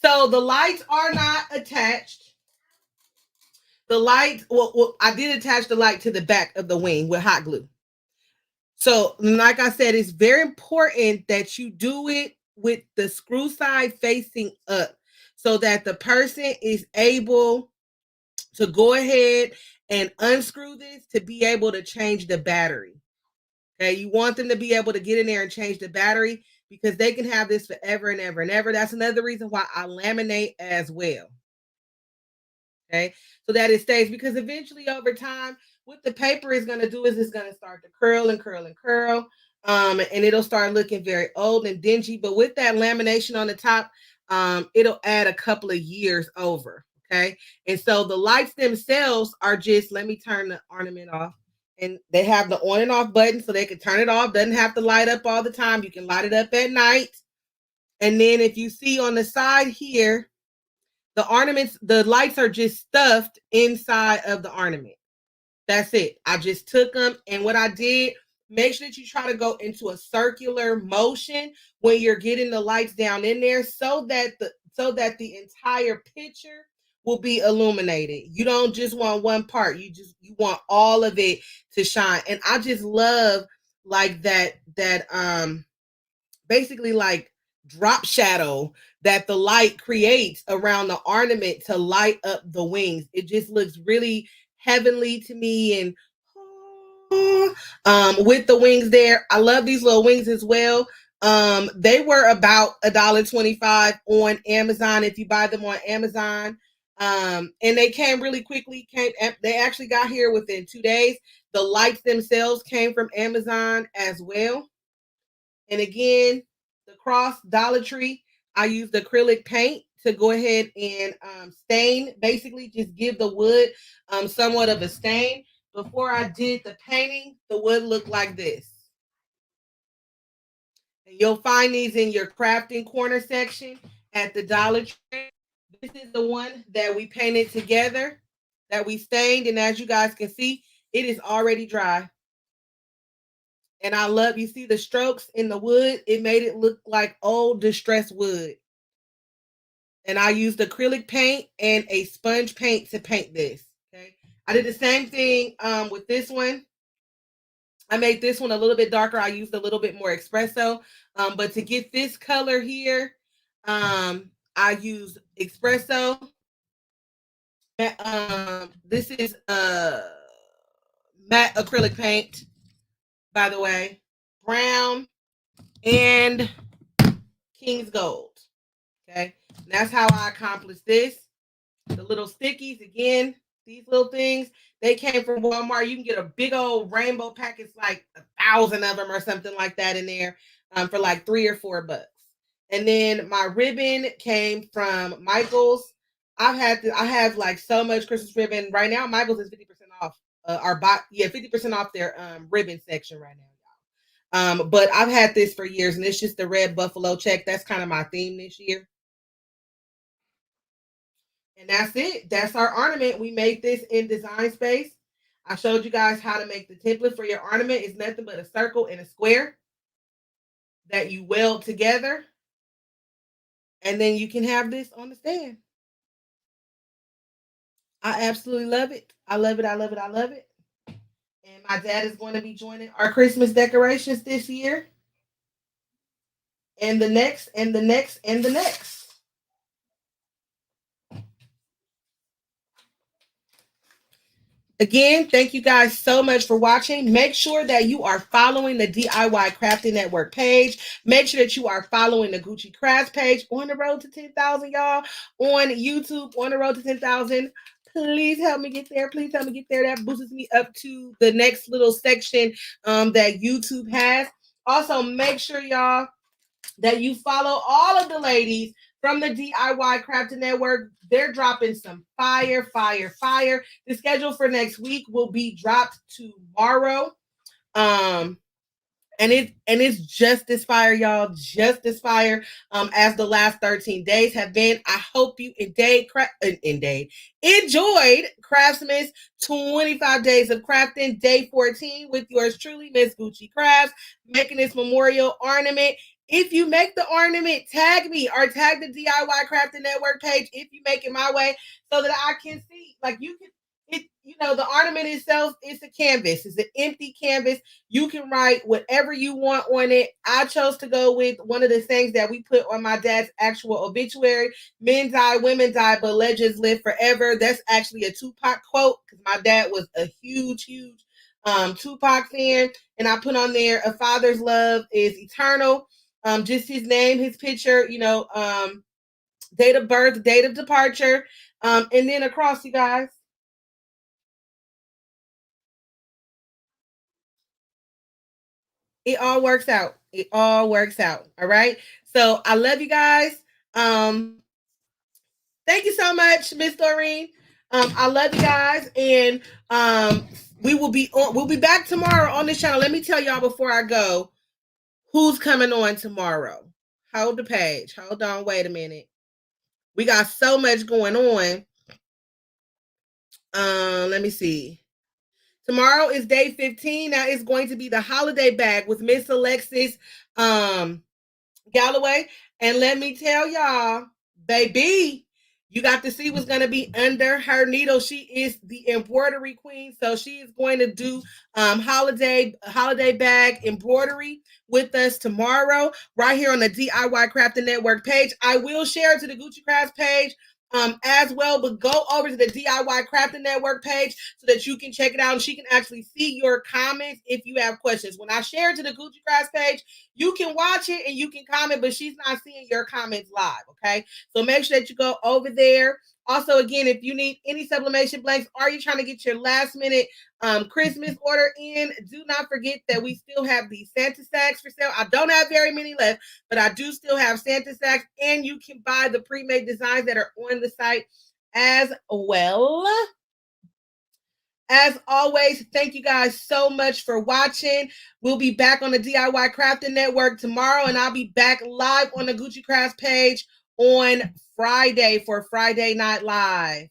So the lights are not attached. The light, well, I did attach the light to the back of the wing with hot glue. So, like I said, it's very important that you do it with the screw side facing up so that the person is able to go ahead and unscrew this to be able to change the battery. Okay, you want them to be able to get in there and change the battery because they can have this forever and ever and ever. That's another reason why I laminate as well. Okay, so that it stays, because eventually over time what the paper is going to do is it's going to start to curl and curl and curl, and it'll start looking very old and dingy. But with that lamination on the top, it'll add a couple of years over. Okay, and so the lights themselves are just, let me turn the ornament off, and they have the on and off button so they can turn it off. Doesn't have to light up all the time. You can light it up at night. And then if you see on the side here, the ornaments, the lights are just stuffed inside of the ornament. That's it. I just took them, and what I did, make sure that you try to go into a circular motion when you're getting the lights down in there, so that the entire picture will be illuminated. You don't just want one part. You want all of it to shine. And I just love like that basically like drop shadow that the light creates around the ornament to light up the wings. It just looks really heavenly to me. And with the wings there, I love these little wings as well. They were about $1.25 on Amazon if you buy them on Amazon. And they came really quickly. They actually got here within 2 days. The lights themselves came from Amazon as well. And again, the cross Dollar Tree, I used acrylic paint to go ahead and stain, basically just give the wood somewhat of a stain. Before I did the painting, the wood looked like this. And you'll find these in your crafting corner section at the Dollar Tree. This is the one that we painted together, that we stained. And as you guys can see, it is already dry. And I love, you see the strokes in the wood, it made it look like old distressed wood. And I used acrylic paint and a sponge paint to paint this. Okay, I did the same thing with this one. I made this one a little bit darker. I used a little bit more espresso, but to get this color here, I used espresso. This is matte acrylic paint, by the way, brown and King's Gold. Okay, and that's how I accomplished this. The little stickies, again, these little things, they came from Walmart. You can get a big old rainbow package, like 1,000 of them or something like that in there, for like $3 or $4. And then my ribbon came from Michael's. I have like so much Christmas ribbon right now. Michael's is 50% off. 50% off their ribbon section right now. But I've had this for years, and it's just the red buffalo check. That's kind of my theme this year. And that's it. That's our ornament. We made this in Design Space. I showed you guys how to make the template for your ornament. It's nothing but a circle and a square that you weld together. And then you can have this on the stand. I absolutely love it. I love it. I love it. I love it. And my dad is going to be joining our Christmas decorations this year. And the next, and the next, and the next. Again, thank you guys so much for watching. Make sure that you are following the DIY Crafting Network page. Make sure that you are following the Gucci Crafts page on the road to 10,000, y'all. On YouTube, on the road to 10,000. Please help me get there. Please help me get there. That boosts me up to the next little section that YouTube has. Also, make sure, y'all, that you follow all of the ladies from the DIY Crafting Network. They're dropping some fire, fire, fire. The schedule for next week will be dropped tomorrow. And it's just as fire, y'all, just as fire as the last 13 days have been. I hope you enjoyed Craftzmas 25 Days of Crafting, day 14, with yours truly, Miss Gucci Crafts, making this memorial ornament. If you make the ornament, tag me or tag the DIY Crafting Network page if you make it my way, so that I can see. Like, you can, the ornament itself is a canvas. It's an empty canvas. You can write whatever you want on it. I chose to go with one of the things that we put on my dad's actual obituary: men die, women die, but legends live forever. That's actually a Tupac quote, because my dad was a huge, huge Tupac fan. And I put on there, a father's love is eternal. Just his name, his picture, date of birth, date of departure. And then across, you guys, it all works out. It all works out. All right. So I love you guys. Thank you so much, Miss Doreen. I love you guys, and we'll be back tomorrow on this channel. Let me tell y'all before I go who's coming on tomorrow. Hold the page. Hold on. Wait a minute. We got so much going on. Let me see. Tomorrow is day 15. Now it's going to be the holiday bag with Miss Alexis Galloway. And let me tell y'all, baby, you got to see what's going to be under her needle. She is the embroidery queen. So she is going to do holiday bag embroidery with us tomorrow, right here on the DIY Crafting Network page. I will share it to the Gucci Crafts page as well, but go over to the DIY Crafting Network page so that you can check it out and she can actually see your comments if you have questions. When I share it to the Gucci Crafts page, you can watch it and you can comment, but she's not seeing your comments live, okay? So make sure that you go over there. Also, again, if you need any sublimation blanks, or you're trying to get your last minute Christmas order in, do not forget that we still have the Santa sacks for sale. I don't have very many left, but I do still have Santa sacks, and you can buy the pre-made designs that are on the site as well. As always, thank you guys so much for watching. We'll be back on the DIY Crafting Network tomorrow, and I'll be back live on the Gucci Crafts page on Friday for Friday Night Live.